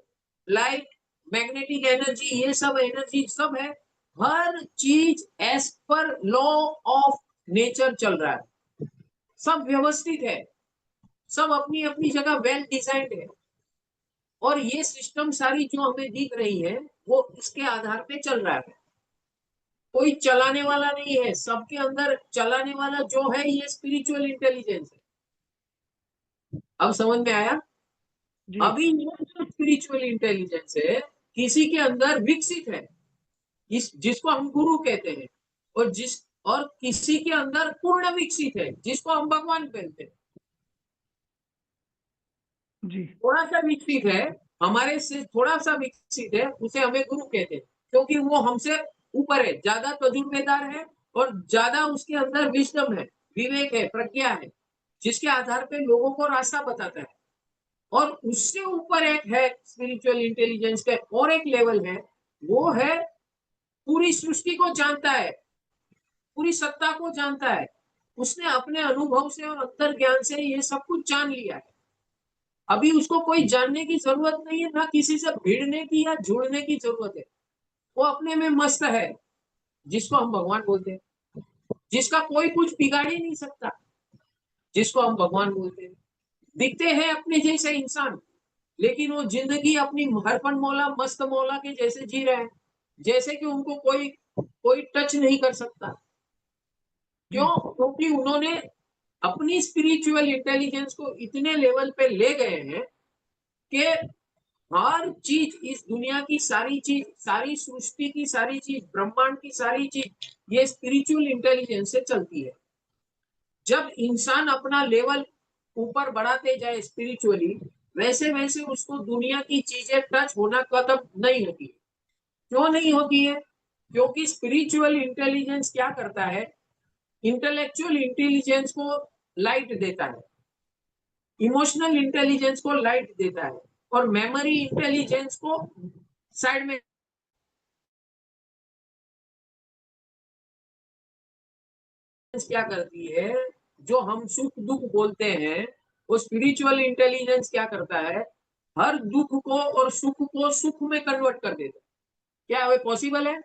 light, magnetic energy, ये सब एनर्जी सब है। हर चीज as per law of nature चल रहा है, सब व्यवस्थित है, सब अपनी अपनी जगह वेल डिजाइंड है। और ये सिस्टम सारी जो हमें दिख रही है, वो इसके आधार पे चल रहा है। कोई चलाने वाला नहीं है, सबके अंदर चलाने वाला जो है ये स्पिरिचुअल इंटेलिजेंस है। अब समझ में आया? जी, अभी ये जो स्पिरिचुअल इंटेलिजेंस है, किसी के अंदर विकसित है, इस जिसको हम गुरु कहते हैं, और किसी के अंदर पूर्ण विकसित है, जिसको हम भगवान कहते हैं। जी, थोड़ा सा विकसित है, हमारे से थोड़ा सा विकसित है, उसे हमें गुरु कहते हैं, क्योंकि वो हमसे ऊपर है, ज्यादा तजुर्बेदार है, और ज्यादा उसके अंदर विजडम है, विवेक है, प्रज्ञा है, जिसके आधार पे लोगों को रास्ता बताता है। और उससे ऊपर एक है स्पिरिचुअल इंटेलिजेंस का और एक लेवल है, वो है पूरी सृष्टि को जानता है, पूरी सत्ता को जानता है। उसने अपने अनुभव से और अंतर ज्ञान से ये सब कुछ जान लिया है। अभी उसको कोई जानने की जरूरत नहीं है, ना किसी से भिड़ने की या जुड़ने की जरूरत है। वो अपने में मस्त है, जिसको हम भगवान बोलते हैं, जिसका कोई कुछ बिगाड़ ही नहीं सकता। जिसको हम भगवान बोलते हैं। दिखते हैं अपने जैसे इंसान, लेकिन वो जिंदगी अपनी हरफन मौला मस्त मौला के जैसे जी रहे हैं, जैसे कि उनको कोई कोई टच नहीं कर सकता। जी क्यों? क्योंकि उन्होंने अपनी स्पिरिचुअल इंटेलिजेंस को इतने लेवल पे ले गए हैं कि हर चीज, इस दुनिया की सारी चीज, सारी सृष्टि की सारी चीज, ब्रह्मांड की सारी चीज, ये स्पिरिचुअल इंटेलिजेंस से चलती है। जब इंसान अपना लेवल ऊपर बढ़ाते जाए स्पिरिचुअली, वैसे वैसे उसको दुनिया की चीजें टच होना खत्म नहीं होती। क्यों नहीं होती है? क्योंकि स्पिरिचुअल इंटेलिजेंस क्या करता है, इंटेलेक्चुअल इंटेलिजेंस को लाइट देता है, इमोशनल इंटेलिजेंस को लाइट देता है, और मेमोरी इंटेलिजेंस को साइड में क्या करती है, जो हम सुख दुख बोलते हैं, वो स्पिरिचुअल इंटेलिजेंस क्या करता है, हर दुख को और सुख को सुख में कन्वर्ट कर देता है। क्या वो पॉसिबल है?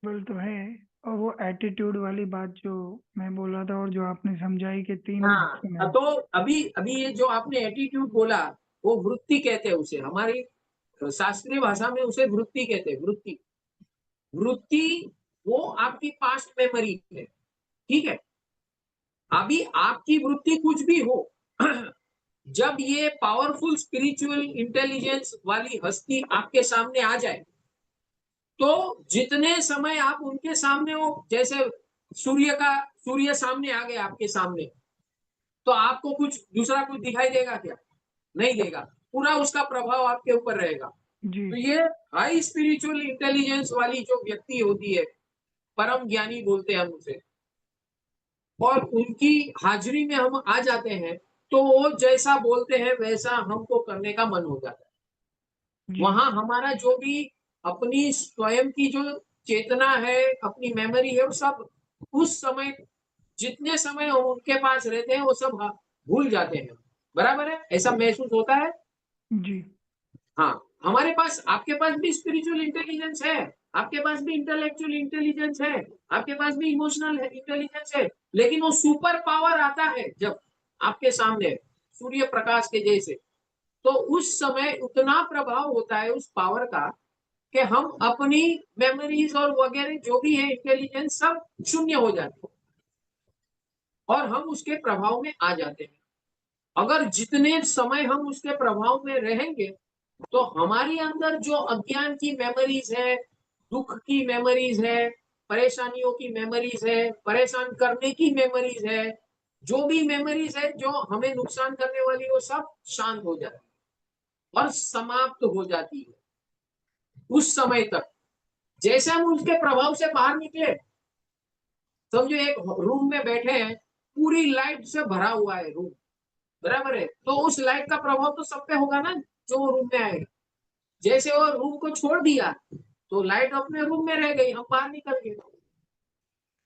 बोल तो है। और वो एटीट्यूड वाली बात जो मैं बोल रहा था और जो आपने समझाई कि 3 हाँ, ऑप्शन है। तो अभी अभी ये जो आपने एटीट्यूड बोला, वो वृत्ति कहते हैं उसे, हमारी शास्त्रीय भाषा में उसे वृत्ति कहते हैं। वृत्ति, वृत्ति वो आपकी पास्ट मेमोरी है, ठीक है। अभी आपकी वृत्ति कुछ भी हो, जब ये पावरफुल स्पिरिचुअल इंटेलिजेंस वाली हस्ती आपके सामने आ जाए, तो जितने समय आप उनके सामने हो, जैसे सूर्य सामने आ गया आपके सामने, तो आपको कुछ दूसरा कुछ दिखाई देगा क्या? नहीं देगा, पूरा उसका प्रभाव आपके ऊपर रहेगा। जी तो ये हाई स्पिरिचुअल इंटेलिजेंस वाली जो व्यक्ति होती है, परम ज्ञानी बोलते हैं हम उसे, और उनकी हाजिरी में हम आ जाते हैं, तो वो जैसा बोलते हैं वैसा हमको करने का मन हो जाता है। जी वहां हमारा जो भी अपनी स्वयं की जो चेतना है, अपनी मेमोरी है, वो सब उस समय, जितने समय हम उनके पास रहते हैं, वो सब भूल जाते हैं। बराबर है? ऐसा महसूस होता है। जी हाँ, हमारे पास, आपके पास भी स्पिरिचुअल इंटेलिजेंस है, आपके पास भी इंटेलेक्चुअल इंटेलिजेंस है, आपके पास भी इमोशनल इंटेलिजेंस है, लेकिन वो सुपर पावर आता है जब आपके सामने, सूर्य प्रकाश के जैसे, तो उस समय उतना प्रभाव होता है उस पावर का कि हम अपनी मेमोरीज और वगैरह जो भी है इंटेलिजेंस सब शून्य हो जाते हैं, और हम उसके प्रभाव में आ जाते हैं। अगर जितने समय हम उसके प्रभाव में रहेंगे, तो हमारी अंदर जो अज्ञान की मेमोरीज है, दुख की मेमोरीज है, परेशानियों की मेमोरीज है, परेशान करने की मेमोरीज है, जो भी मेमोरीज है जो हमें नुकसान करने वाली, वो सब शांत हो जाती है और समाप्त हो जाती है उस समय तक। जैसे हम उसके प्रभाव से बाहर निकले, समझो एक रूम में बैठे हैं, पूरी लाइट से भरा हुआ है रूम, बराबर है, तो उस लाइट का प्रभाव तो सब पे होगा ना, जो रूम में आएगा। जैसे वो रूम को छोड़ दिया, तो लाइट अपने रूम में रह गई, हम बाहर निकल गए।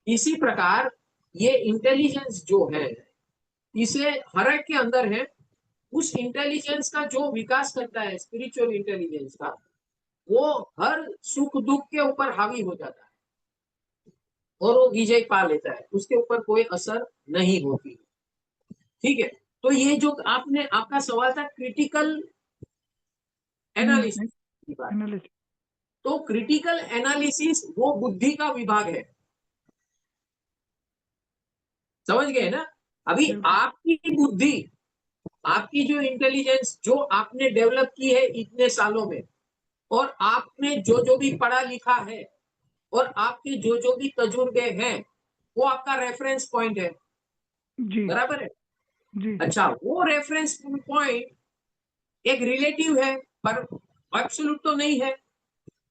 इसी प्रकार ये इंटेलिजेंस जो है, इसे हर एक के अंदर है। उस इंटेलिजेंस का जो विकास करता है, स्पिरिचुअल इंटेलिजेंस का, वो हर सुख दुख के ऊपर हावी हो जाता है और वो विजय पा लेता है, उसके ऊपर कोई असर नहीं होती। ठीक है, तो ये जो आपने, आपका सवाल था क्रिटिकल एनालिसिस की बात, एनालिसिस। तो क्रिटिकल एनालिसिस वो बुद्धि का विभाग है। समझ गए ना? अभी बिल्कुल। आपकी बुद्धि, आपकी जो इंटेलिजेंस जो आपने डेवलप की है इतने सालों में, और आपने जो जो भी पढ़ा लिखा है, और आपके जो जो भी तजुर्बे हैं, वो आपका रेफरेंस पॉइंट है। जी बराबर है? जी अच्छा, वो रेफरेंस पॉइंट एक रिलेटिव है, पर एब्सोल्यूट तो नहीं है,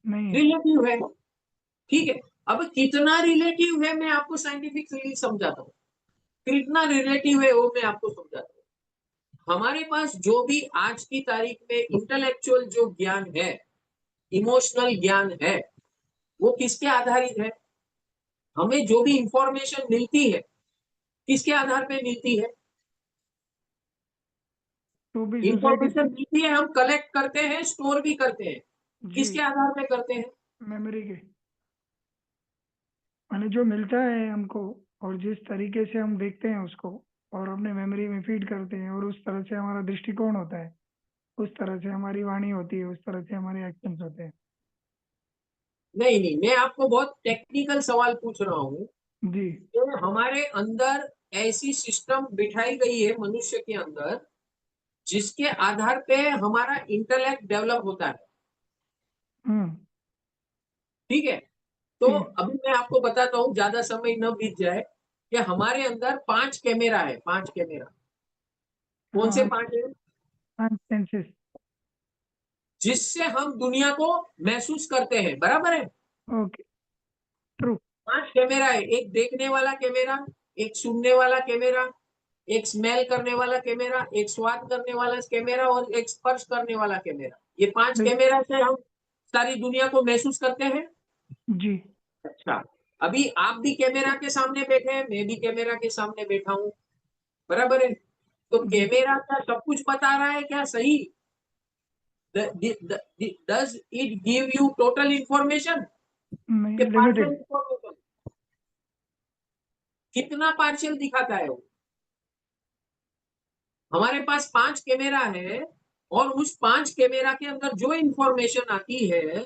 नहीं है। रिलेटिव है। ठीक है, अब कितना रिलेटिव है मैं आपको साइंटिफिकली समझाता हूँ। कितना रिलेटिव है वो मैं आपको समझाता हूँ। हमारे पास जो भी आज की तारीख में इंटेलेक्चुअल जो ज्ञान है, इमोशनल ज्ञान है, वो किसके आधारित है? हमें जो भी इंफॉर्मेशन मिलती है, किसके आधार पे मिलती है? तो भी सोसाइटी। इंफॉर्मेशन मिलती है, हम कलेक्ट करते हैं, स्टोर भी करते हैं, जी। किसके आधार पे करते हैं? मेमोरी के माने जो मिलता है हमको और जिस तरीके से हम देखते हैं उसको और अपने मेमोरी में फीड करते हैं और उस तरह से हमारा दृष्टिकोण होता है, उस तरह से हमारी वाणी होती है, उस तरह से हमारे एक्शंस होते हैं। नहीं नहीं, मैं आपको बहुत टेक्निकल सवाल पूछ रहा हूँ जी। कि हमारे अंदर ऐसी सिस्टम बिठाई गई है मनुष्य के अंदर जिसके आधार पे हमारा इंटेलेक्ट डेवलप होता है। हम्म। ठीक है, तो ठीक है। अभी मैं आपको बताता हूँ, ज्यादा समय न बीत जाए, कि हमारे अंदर 5 कैमरा है, 5 कैमरा। कौन हाँ, से हम 5 है? 5 सेंसेस। जिससे हम दुनिया को महसूस करते हैं, बराबर है? ओके। ट्रू। 5 कैमरा है, एक देखने वाला कैमरा, एक सुनने वाला कैमरा, एक स्मेल करने वाला कैमरा, एक स्वाद करने वाला कैमरा और एक स्पर्श करने वाला कैमरा। ये 5 बिल कैमरा से हम सारी दुनिया को महसूस करते हैं। जी। अच्छा, अभी आप भी कैमरा के सामने बैठे हैं, मैं भी कैमरा के सामने बैठा हूँ, बराबर है? तो जी। कैमरा का सब कुछ बता रहा है क्या सही? Does it give you total information नहीं, के पार्शियल लिमिटेड। इंफॉर्मेशन? कितना पार्शियल दिखाता है वो? हमारे पास 5 कैमरा है और उस 5 कैमरा के अंदर जो इंफॉर्मेशन आती है,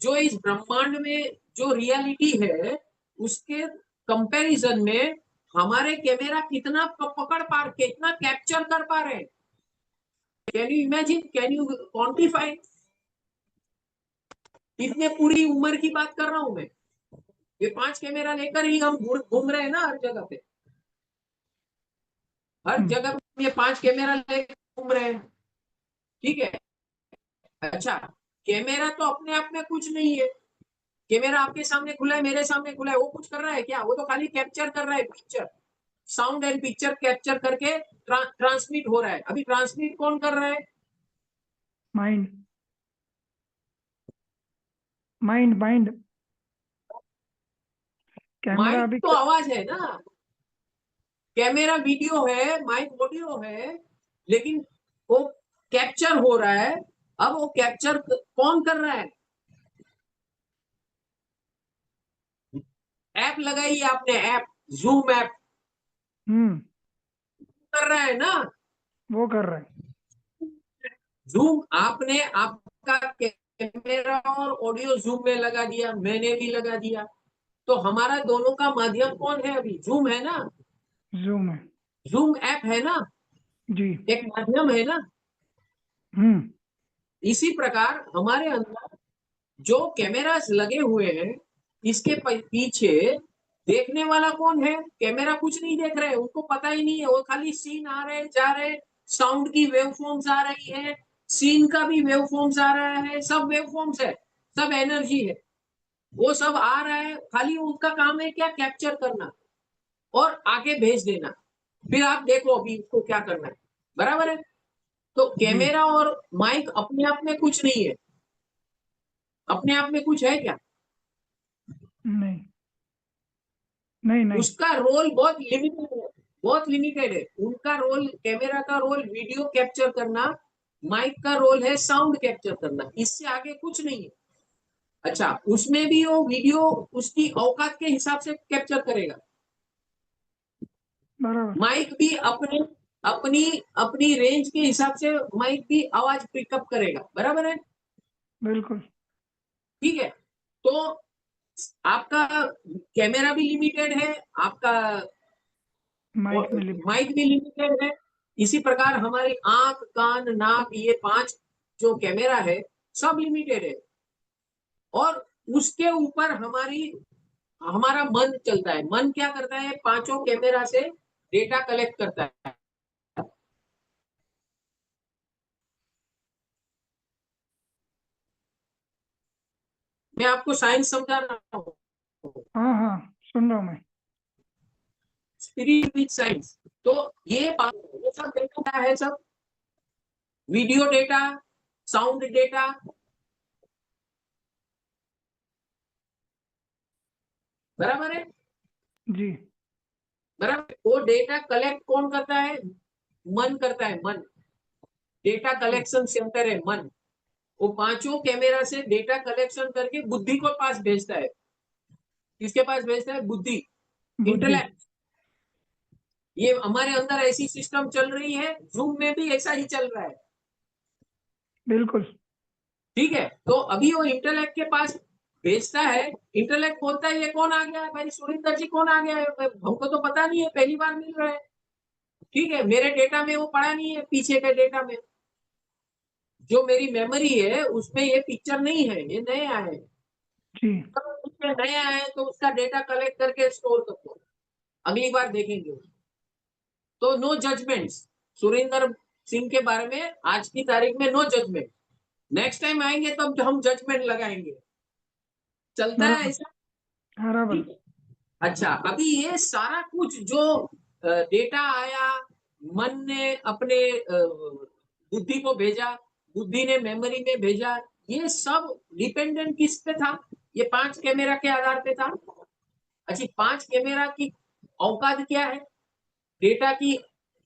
जो इस ब्रह्मांड में जो रियलिटी है, उसके कंपैरिजन में हमारे कैमरा कितना पकड़ पा, कितना कैप्चर कर पा रहे हैं? Can you imagine, can you quantify? इतने पूरी उम्र की बात कर रहा हूं मैं। ये 5 कैमरा लेकर ही हम घूम रहे हैं ना हर जगह पे, हर हम्म। जगह पे ये 5 कैमरा लेकर घूम रहे हैं। ठीक है, अच्छा, कैमरा तो अपने आप में कुछ नहीं है। कैमरा आपके सामने खुला है, मेरे सामने खुला है, वो कुछ कर रहा है क्या? वो तो खाली कैप्चर कर रहा है picture, sound and picture capture करके ट्रांसमिट हो रहा है। अभी ट्रांसमिट कौन कर रहा है? Mind. Mind mind. Camera mic अभी तो आवाज है ना, कैमरा वीडियो है, माइक ऑडियो है, लेकिन वो कैप्चर हो रहा है। अब वो कैप्चर कौन कर रहा है? ऐप लगाई आपने, ऐप, जूम ऐप हम्म। कर रहा है ना। वो कर रहा है। जूम आपने, आपका कैमरा और ऑडियो जूम में लगा दिया, मैंने भी लगा दिया, तो हमारा दोनों का माध्यम कौन है? अभी जूम है ना, जूम है। जूम ऐप है ना, जी। एक माध्यम है ना। हम्म। इसी प्रकार हमारे अंदर जो कैमरास लगे हुए हैं, इसके पीछे देखने वाला कौन है? कैमरा कुछ नहीं देख रहे, उनको पता ही नहीं है, वो खाली सीन आ रहे जा रहे, साउंड की वेव फॉर्म्स आ रही है, सीन का भी वेव फॉर्म्स आ रहा है, सब वेव फॉर्म्स है, सब एनर्जी है, वो सब आ रहा है, खाली उनका काम है क्या? कैप्चर करना और आगे भेज देना। फिर आप देखो अभी उसको क्या करना है, बराबर है? तो जी। कैमरा और माइक अपने आप में कुछ नहीं है, अपने आप में कुछ है क्या? नहीं, नहीं, नहीं। उसका रोल बहुत लिमिटेड है, बहुत लिमिटेड है उनका रोल। कैमरा का रोल वीडियो कैप्चर करना, माइक का रोल है साउंड कैप्चर करना, इससे आगे कुछ नहीं है। अच्छा, उसमें भी वो वीडियो उसकी औकात के हिसाब से कैप्चर करेगा। बराबर। माइक भी अपने अपनी अपनी रेंज के हिसाब से माइक भी आवाज पिकअप करेगा, बराबर है? बिल्कुल। ठीक है, तो आपका कैमरा भी लिमिटेड है, आपका माइक में लिमिटेड। माइक भी लिमिटेड है। इसी प्रकार हमारी आंख, कान, नाक, ये 5 जो कैमरा है, सब लिमिटेड है। और उसके ऊपर हमारा मन चलता है। मन क्या करता है? पांचों कैमरा से डेटा कलेक्ट करता है। मैं आपको साइंस समझा रहा हूँ, हाँ, हाँ, सुन रहा हूँ मैं। Spirit with science. तो ये सब डेटा है, सब वीडियो डेटा, साउंड डेटा, बराबर है? जी। बराबर, वो डेटा कलेक्ट कौन करता है? मन करता है, मन। डेटा जी। कलेक्शन सेंटर है मन। वो पांचों कैमरा से डेटा कलेक्शन करके बुद्धि को पास भेजता है। किसके पास भेजता है? बुद्धि, बुद्धि। इंटेलेक्ट। ये हमारे अंदर ऐसी सिस्टम चल रही है, जूम में भी ऐसा ही चल रहा है। बिल्कुल। ठीक है, तो अभी वो इंटेलेक्ट के पास भेजता है, इंटेलेक्ट बोलता है ये कौन आ गया है भाई, सुरेंद्र जी कौन आ गया है, हमको तो पता नहीं है, पहली बार मिल रहा है। ठीक है, मेरे डेटा में वो पड़ा नहीं है, पीछे के डेटा में जो मेरी मेमोरी है उसमें ये पिक्चर नहीं है, ये नया है। जी। उसमें नया है तो उसका डेटा कलेक्ट करके स्टोर कर दो, अगली बार देखेंगे। तो नो जजमेंट, सुरेंद्र सिंह के बारे में आज की तारीख में नो जजमेंट। नेक्स्ट टाइम आएंगे तब तो हम जजमेंट लगाएंगे। चलता है बराबर। ऐसा। बराबर। ठीक है। अच्छा, अभी ये सारा कुछ जो डेटा आया, मन ने अपने बुद्धि को भेजा, बुद्धि ने मेमोरी में भेजा, ये सब डिपेंडेंट किस पे था? ये 5 कैमरा के आधार पे था। अच्छा, 5 कैमरा की औकात क्या है? डेटा की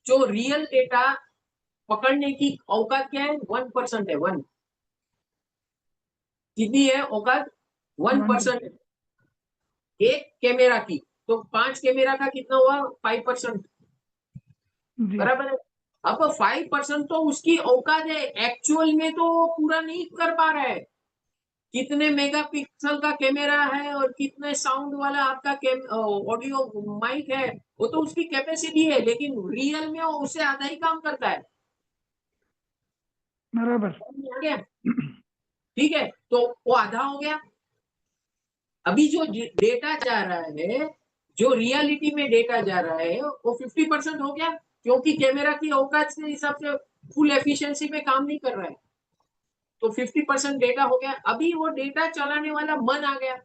जो रियल डेटा पकड़ने की औकात क्या है? 1% है। 1 कितनी है औकात? 1% 1%। एक कैमरा की। तो 5 कैमरा का कितना हुआ? 5%। जी। बराबर है। अब 5% तो उसकी औकात है, एक्चुअल में तो पूरा नहीं कर पा रहा है। कितने मेगापिक्सल का कैमरा है और कितने साउंड वाला आपका ऑडियो माइक है, वो तो उसकी कैपेसिटी है, लेकिन रियल में वो उससे आधा ही काम करता है। बराबर। समझ आ गया? ठीक है, तो वो आधा हो गया। अभी जो डेटा जा रहा है, जो रियलिटी में डेटा जा रहा है, वो 50% हो गया, क्योंकि कैमरा की औकात के हिसाब से फुल एफिशिएंसी में काम नहीं कर रहा है। तो 50% डेटा हो गया। अभी वो डेटा चलाने वाला मन आ गया।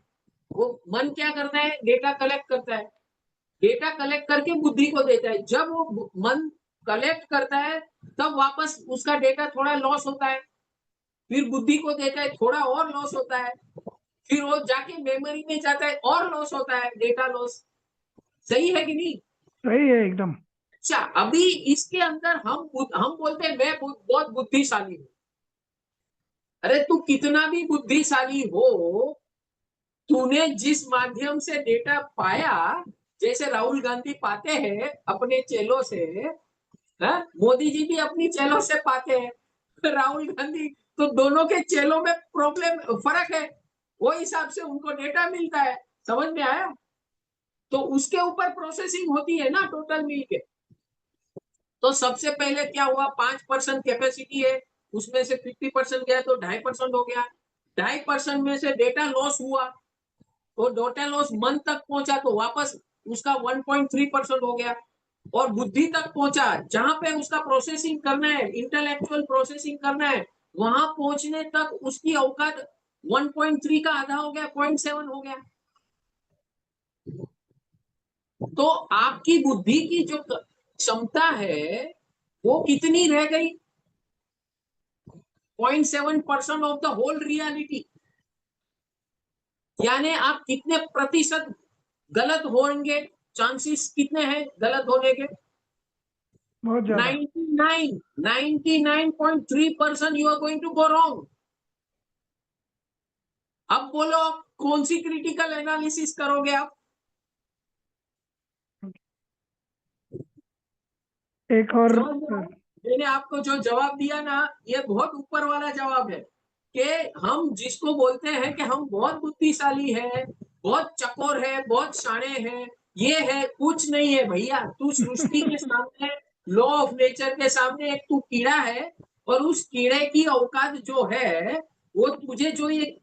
वो मन क्या करता है? डेटा कलेक्ट करता है। डेटा कलेक्ट करके बुद्धि को देता है। जब वो मन कलेक्ट करता है तब वापस उसका डेटा थोड़ा लॉस होता है, फिर बुद्धि को देता है, थोड़ा और लॉस होता है, फिर वो जाके मेमोरी में जाता है और लॉस होता है, डेटा लॉस। सही है कि नहीं? सही है एकदम। अच्छा, अभी इसके अंदर हम बोलते हैं मैं बहुत बुद्धिशाली हूँ। अरे तू कितना भी बुद्धिशाली हो, तूने जिस माध्यम से डेटा पाया, जैसे राहुल गांधी पाते हैं अपने चेलों से, है? मोदी जी भी अपनी चेलों से पाते हैं। राहुल गांधी तो दोनों के चेलों में प्रॉब्लम फर्क है, वो हिसाब से उनको डेटा मिलता है। समझ में आया? तो उसके ऊपर प्रोसेसिंग होती है ना टोटल मिलके। तो सबसे पहले क्या हुआ? 5% कैपेसिटी है, उसमें से 50% गया तो 2.5% हो गया। 2.5% में से डेटा लॉस हुआ, तो डेटा लॉस मन तक पहुंचा तो वापस उसका 1.3% हो गया। और बुद्धि तक पहुंचा, जहां पे उसका प्रोसेसिंग करना है, इंटेलेक्चुअल प्रोसेसिंग करना है, वहां पहुंचने तक उसकी औकात 1.3 का आधा हो गया, 0.7 हो गया। तो आपकी बुद्धि की जो क्षमता है वो कितनी रह गई? 0.7% ऑफ द होल रियलिटी। यानी आप कितने प्रतिशत गलत होंगे? चांसेस कितने हैं गलत होने के? बहुत ज्यादा। 99.3% you are going to go wrong. अब बोलो कौन सी क्रिटिकल एनालिसिस करोगे आप? एक और समझ में आया? मैंने आपको जो जवाब दिया ना, ये बहुत ऊपर वाला जवाब है कि हम जिसको बोलते हैं कि हम बहुत बुद्धिशाली है, बहुत चकोर है, बहुत शाणे हैं, ये है कुछ नहीं है भैया। तू सृष्टि के सामने, लॉ ऑफ नेचर के सामने एक तू कीड़ा है, और उस कीड़े की औकात जो है, वो तुझे जो ये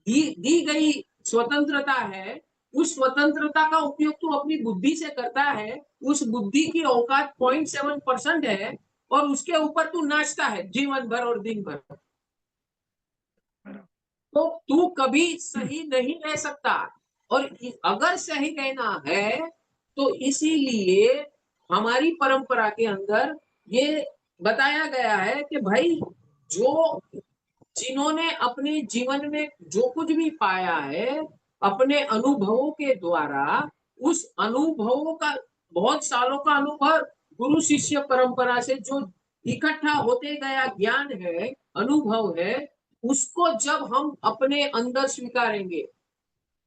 दी गई स्वतंत्रता है, उस स्वतंत्रता का उपयोग तू अपनी बुद्धि से करता है। उस बुद्धि की औकात 0.7% है, और उसके ऊपर तू नाचता है जीवन भर और दिन भर। तो तू कभी सही नहीं रह सकता। और अगर सही रहना है तो इसीलिए हमारी परंपरा के अंदर ये बताया गया है कि भाई, जो जिन्होंने अपने जीवन में जो कुछ भी पाया है, अपने अनुभवों के द्वारा, उस अनुभवों का, बहुत सालों का अनुभव, गुरु शिष्य परंपरा से जो इकट्ठा होते गया ज्ञान है, अनुभव है, उसको जब हम अपने अंदर स्वीकारेंगे,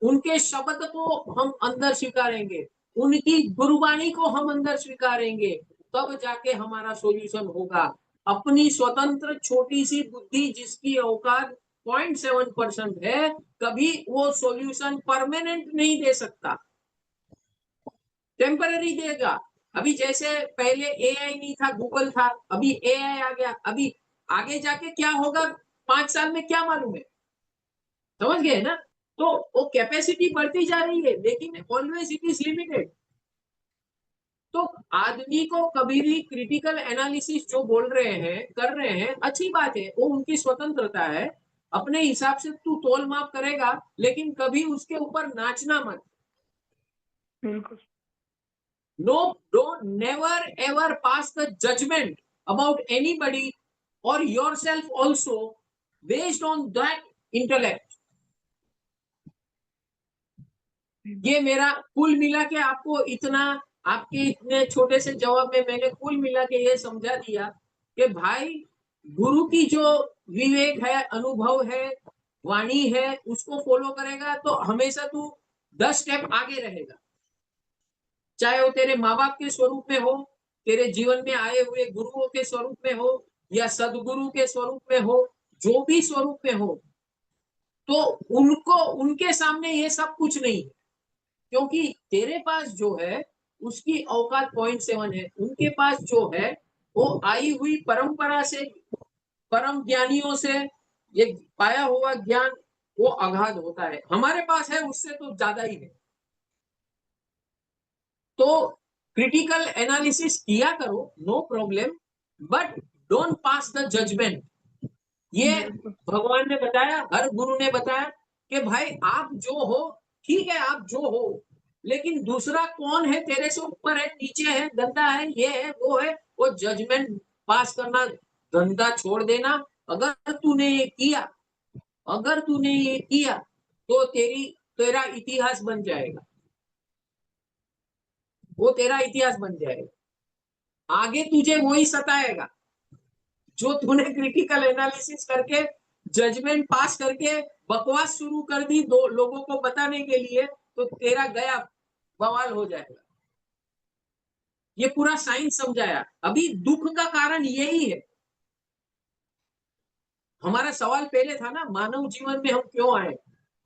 उनके शब्द को हम अंदर स्वीकारेंगे, उनकी गुरबाणी को हम अंदर स्वीकारेंगे, तब जाके हमारा सॉल्यूशन होगा। अपनी स्वतंत्र छोटी सी बुद्धि जिसकी औकात 0.7% है, कभी वो सॉल्यूशन परमानेंट नहीं दे सकता, टेम्पररी देगा। अभी जैसे पहले एआई नहीं था, गूगल था, अभी एआई आ गया, अभी आगे जाके क्या होगा 5 साल में क्या मालूम है, समझ गए ना? तो वो कैपेसिटी बढ़ती जा रही है, लेकिन ऑलवेज इट इज लिमिटेड। तो आदमी को कभी भी क्रिटिकल एनालिसिस जो बोल रहे हैं, कर रहे हैं, अच्छी बात है, वो उनकी स्वतंत्रता है। अपने हिसाब से तू तोल माप करेगा, लेकिन कभी उसके ऊपर नाचना मत। बिल्कुल। No, don't never ever pass the judgment about anybody or yourself also based on that intellect. ये मेरा कुल मिला के आपको इतना, आपके इतने छोटे से जवाब में मैंने कुल मिला के ये समझा दिया कि भाई गुरु की जो विवेक है, अनुभव है, वाणी है, उसको फॉलो करेगा तो हमेशा तू 10 स्टेप आगे रहेगा। चाहे वो तेरे माँ बाप के स्वरूप में हो, तेरे जीवन में आए हुए गुरुओं के स्वरूप में हो, या सदगुरु के स्वरूप में हो, जो भी स्वरूप में हो, तो उनको, उनके सामने ये सब कुछ नहीं है, क्योंकि तेरे पास जो है उसकी औकात 0.7 है, उनके पास जो है वो आई हुई परंपरा से, परम ज्ञानियों से ये पाया हुआ ज्ञान वो अगाध होता है, हमारे पास है उससे तो ज्यादा ही है। तो क्रिटिकल एनालिसिस किया करो, no problem, but don't pass the judgement. ये बिल्कुल। भगवान ने बताया, हर गुरु ने बताया कि भाई आप जो हो, ठीक है आप जो हो, लेकिन दूसरा कौन है, तेरे से ऊपर है, नीचे है, गंदा है, ये है, वो जजमेंट पास करना धंधा छोड़ देना। अगर तूने ये किया, अगर तूने ये किया तो तेरा इतिहास बन जाएगा, वो तेरा इतिहास बन जाएगा, आगे तुझे वही सताएगा जो तूने क्रिटिकल एनालिसिस करके, जजमेंट पास करके बकवास शुरू कर दी दो लोगों को बताने के लिए, तो तेरा गया, बवाल हो जाएगा। ये पूरा साइंस समझाया। अभी दुख का कारण यही है। हमारा सवाल पहले था ना, मानव जीवन में हम क्यों आए,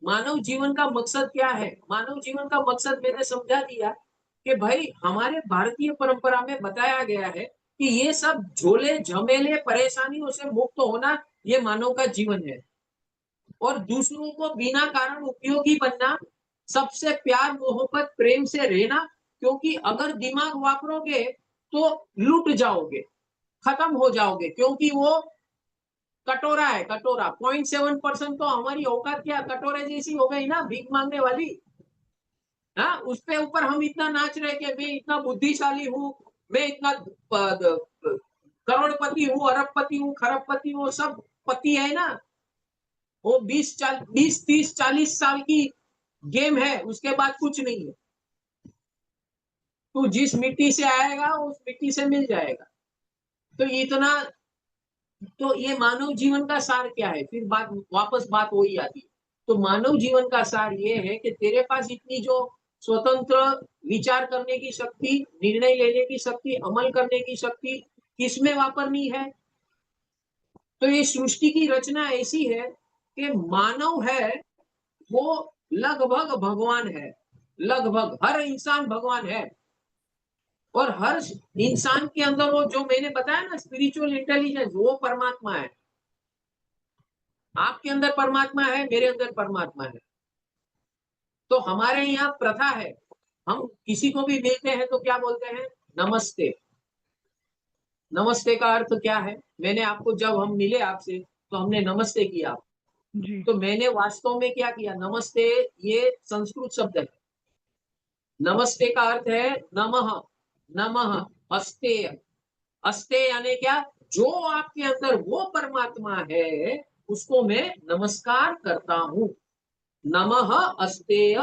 मानव जीवन का मकसद क्या है? मानव जीवन का मकसद मैंने समझा दिया कि भाई हमारे भारतीय परंपरा में बताया गया है कि ये सब झोले झमेले परेशानियों से मुक्त होना, ये मानव का जीवन है, और दूसरों को बिना कारण उपयोगी बनना, सबसे प्यार मोहब्बत प्रेम से रहना, क्योंकि अगर दिमाग वापरोगे तो लूट जाओगे, खत्म हो जाओगे, क्योंकि वो कटोरा है, कटोरा 0.7% तो हमारी औकात क्या कटोरे जैसी हो गई ना, भीख मांगने वाली। हाँ, उसपे ऊपर हम इतना नाच रहे कि मैं इतना बुद्धिशाली हूँ, मैं इतना करोड़पति हूँ, अरबपति हूँ, खरबपति हूँ, सब पति है ना। वो 20 30 40 साल की गेम है, उसके बाद कुछ नहीं है। तू जिस मिट्टी से आएगा उस मिट्टी से मिल जाएगा। तो इतना, तो ये मानव जीवन का सार क्या है? फिर बात वही आती है। तो मानव जीवन का सार ये है कि तेरे पास इतनी जो स्वतंत्र विचार करने की शक्ति, निर्णय लेने की शक्ति, अमल करने की शक्ति किसमें वापरनी है? तो ये सृष्टि की रचना ऐसी है कि मानव है वो लगभग भगवान है, लगभग हर इंसान भगवान है, और हर इंसान के अंदर वो जो मैंने बताया ना स्पिरिचुअल इंटेलिजेंस, वो परमात्मा है। आपके अंदर परमात्मा है, मेरे अंदर परमात्मा है। तो हमारे यहाँ प्रथा है, हम किसी को भी मिलते हैं तो क्या बोलते हैं? नमस्ते। नमस्ते का अर्थ क्या है? मैंने आपको, जब हम मिले आपसे तो हमने नमस्ते किया, जी। तो मैंने वास्तव में क्या किया? नमस्ते ये संस्कृत शब्द है। नमस्ते का अर्थ है नमः, नमः, अस्तेय। अस्तेय यानी क्या? जो आपके अंदर वो परमात्मा है उसको मैं नमस्कार करता हूं। नमः अस्तेय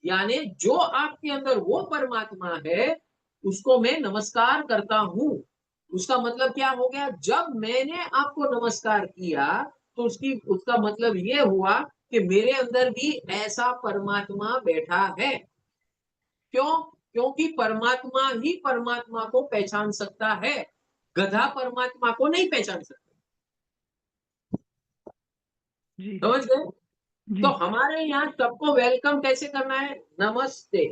यानी जो आपके अंदर वो परमात्मा है उसको मैं नमस्कार करता हूं। उसका मतलब क्या हो गया? जब मैंने आपको नमस्कार किया तो उसका मतलब ये हुआ कि मेरे अंदर भी ऐसा परमात्मा बैठा है। क्यों? क्योंकि परमात्मा ही परमात्मा को पहचान सकता है, गधा परमात्मा को नहीं पहचान सकता। जी, समझ गए? जी, तो हमारे यहाँ सबको वेलकम कैसे करना है? नमस्ते।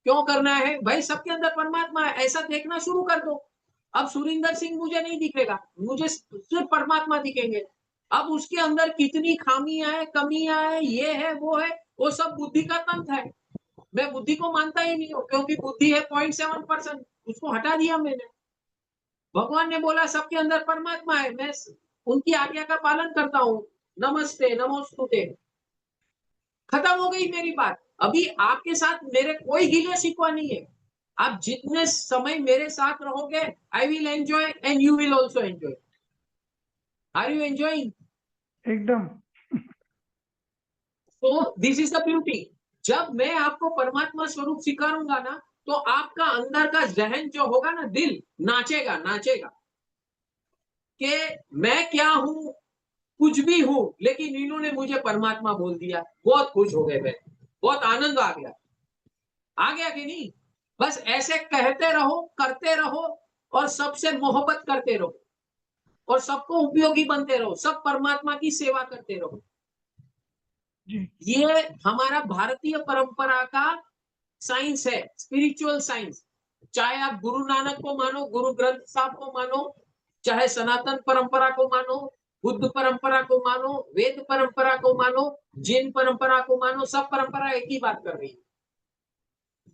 क्यों करना है? भाई सबके अंदर परमात्मा है, ऐसा देखना शुरू कर दो। अब सुरिंदर सिंह मुझे नहीं दिखेगा, मुझे सिर्फ परमात्मा दिखेंगे। अब उसके अंदर कितनी खामियां है, कमियां है, ये है, वो सब बुद्धि का तंत्र है। मैं बुद्धि को मानता ही नहीं हूँ, क्योंकि बुद्धि है 0.7%, उसको हटा दिया मैंने। भगवान ने बोला सबके अंदर परमात्मा है, मैं उनकी आज्ञा का पालन करता हूँ। नमस्ते, नमोस्तुते, खत्म हो गई मेरी बात। अभी आपके साथ मेरे कोई गिले शिकवा नहीं है। आप जितने समय मेरे साथ रहोगे, I will enjoy and you will also enjoy. Are you enjoying? एकदम। तो दिस इज द ब्यूटी। जब मैं आपको परमात्मा स्वरूप सिखाऊंगा ना, तो आपका अंदर का जहन जो होगा ना, दिल नाचेगा, नाचेगा कि मैं क्या हूं, कुछ भी हूं, लेकिन इन्होंने मुझे परमात्मा बोल दिया। बहुत खुश हो गए, मैं बहुत आनंद आ गया कि नहीं? बस ऐसे कहते रहो, करते रहो, और सबसे मोहब्बत करते रहो, और सबको उपयोगी बनते रहो, सब परमात्मा की सेवा करते रहो। जी, ये हमारा भारतीय परंपरा का साइंस है, स्पिरिचुअल साइंस। चाहे आप गुरु नानक को मानो, गुरु ग्रंथ साहब को मानो, चाहे सनातन परंपरा को मानो, बुद्ध परंपरा को मानो, वेद परंपरा को मानो, जैन परंपरा को मानो, सब परंपरा एक ही बात कर रही है।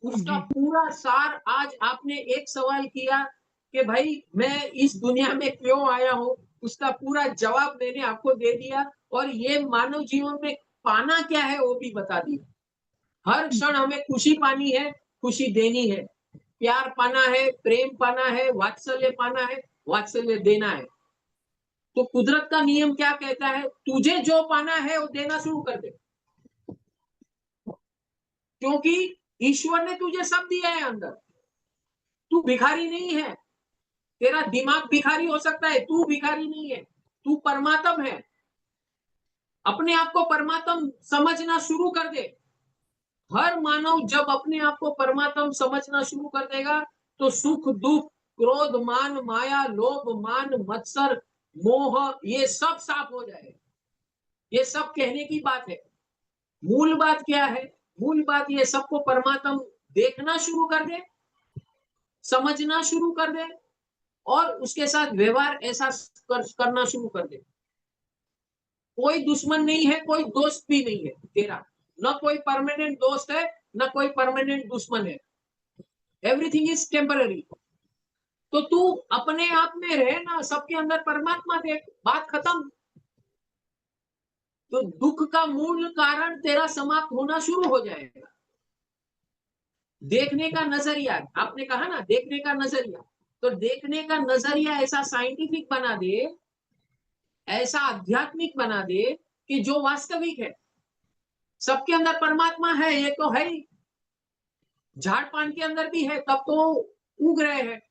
उसका जी, पूरा सार आज आपने एक सवाल किया कि भाई मैं इस दुनिया में क्यों आया हूं, उसका पूरा जवाब मैंने आपको दे दिया। और ये मानव जीवन में पाना क्या है वो भी बता दिया। हर क्षण हमें खुशी पानी है, खुशी देनी है, प्यार पाना है, प्रेम पाना है, वात्सल्य पाना है, वात्सल्य देना है। तो कुदरत का नियम क्या कहता है? तुझे जो पाना है वो देना शुरू कर दे, क्योंकि ईश्वर ने तुझे सब दिया है अंदर। तू भिखारी नहीं है। तेरा दिमाग भिखारी हो सकता है, तू भिखारी नहीं है, तू परमात्म है। अपने आप को परमात्म समझना शुरू कर दे। हर मानव जब अपने आप को परमात्म समझना शुरू कर देगा, तो सुख दुख, क्रोध मान माया, लोभ मान मत्सर, मोह, ये सब साफ हो जाएगा। ये सब कहने की बात है। मूल बात क्या है? मूल बात ये सबको परमात्म देखना शुरू कर दे, समझना शुरू कर दे, और उसके साथ व्यवहार ऐसा करना शुरू कर दे। कोई दुश्मन नहीं है, कोई दोस्त भी नहीं है तेरा। न कोई परमानेंट दोस्त है, न कोई परमानेंट दुश्मन है। Everything is temporary. तो तू अपने आप में रहे ना, सबके अंदर परमात्मा देख, बात खत्म। तो दुख का मूल कारण तेरा समाप्त होना शुरू हो जाएगा। देखने का नजरिया, आपने कहा ना देखने का नजरिया, तो देखने का नजरिया ऐसा साइंटिफिक बना दे, ऐसा आध्यात्मिक बना दे कि जो वास्तविक है। सबके अंदर परमात्मा है, ये तो है ही। झाड़ पान के अंदर भी है, तब तो उग रहे हैं।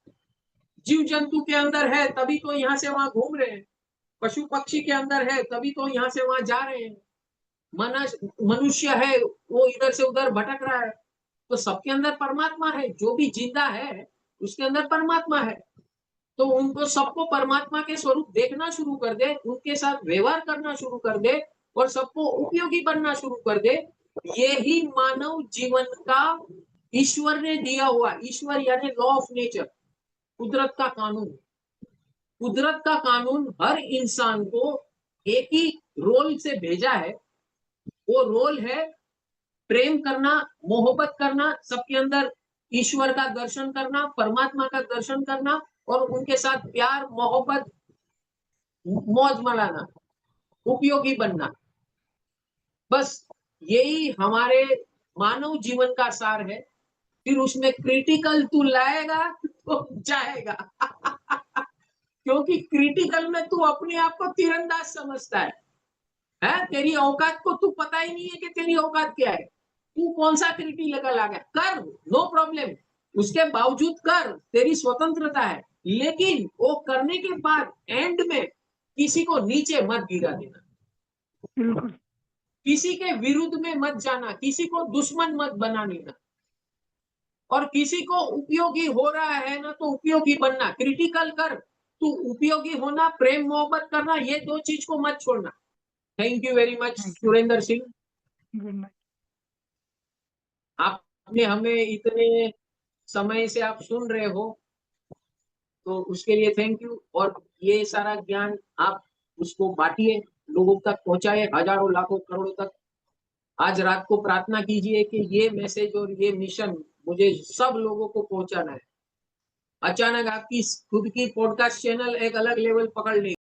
जीव जंतु के अंदर है, तभी तो यहाँ से वहां घूम रहे हैं। पशु पक्षी के अंदर है, तभी तो यहाँ से वहां जा रहे हैं। मनुष्य है, वो इधर से उधर भटक रहा है। तो सबके अंदर परमात्मा है, जो भी जिंदा है उसके अंदर परमात्मा है। तो उनको सबको परमात्मा के स्वरूप देखना शुरू कर दे, उनके साथ व्यवहार करना शुरू कर दे, और सबको उपयोगी बनना शुरू कर दे। ये ही मानव जीवन का ईश्वर ने दिया हुआ, ईश्वर यानी लॉ ऑफ नेचर, कुदरत का कानून। कुदरत का कानून हर इंसान को एक ही रोल से भेजा है। वो रोल है प्रेम करना, मोहब्बत करना, सबके अंदर ईश्वर का दर्शन करना, परमात्मा का दर्शन करना, और उनके साथ प्यार मोहब्बत, मौज मनाना, उपयोगी बनना। बस यही हमारे मानव जीवन का सार है। फिर उसमें क्रिटिकल तू लाएगा तो जाएगा। क्योंकि क्रिटिकल में तू अपने आप को तीरंदाज समझता है, तेरी औकात को तू पता ही नहीं है कि तेरी औकात क्या है। तू कौन सा क्रिटिकल आ गया, कर, नो प्रॉब्लम, उसके बावजूद कर, तेरी स्वतंत्रता है। लेकिन वो करने के बाद एंड में किसी को नीचे मत गिरा देना, बिल्कुल। किसी के विरुद्ध में मत जाना, किसी को दुश्मन मत बना लेना। और किसी को उपयोगी हो रहा है ना तो उपयोगी बनना, क्रिटिकल कर, तू उपयोगी होना, प्रेम मोहब्बत करना, ये 2 चीज़ को मत छोड़ना। Thank you very much thank you. Surendra Singh. Good night. आपने हमें इतने समय से आप सुन रहे हो, तो उसके लिए थैंक यू। और ये सारा ज्ञान आप उसको बाँटिए, लोगों तक पहुँचाएँ, हज़ारों, लाखों, करोड़ों तक। आज रात को प्रार्थना कीजिए कि ये मैसेज और ये मिशन मुझे सब लोगों को पहुँचाना है। अचानक आपकी खुद की पॉडकास्ट चैनल एक अलग लेवल पकड़ लेगी।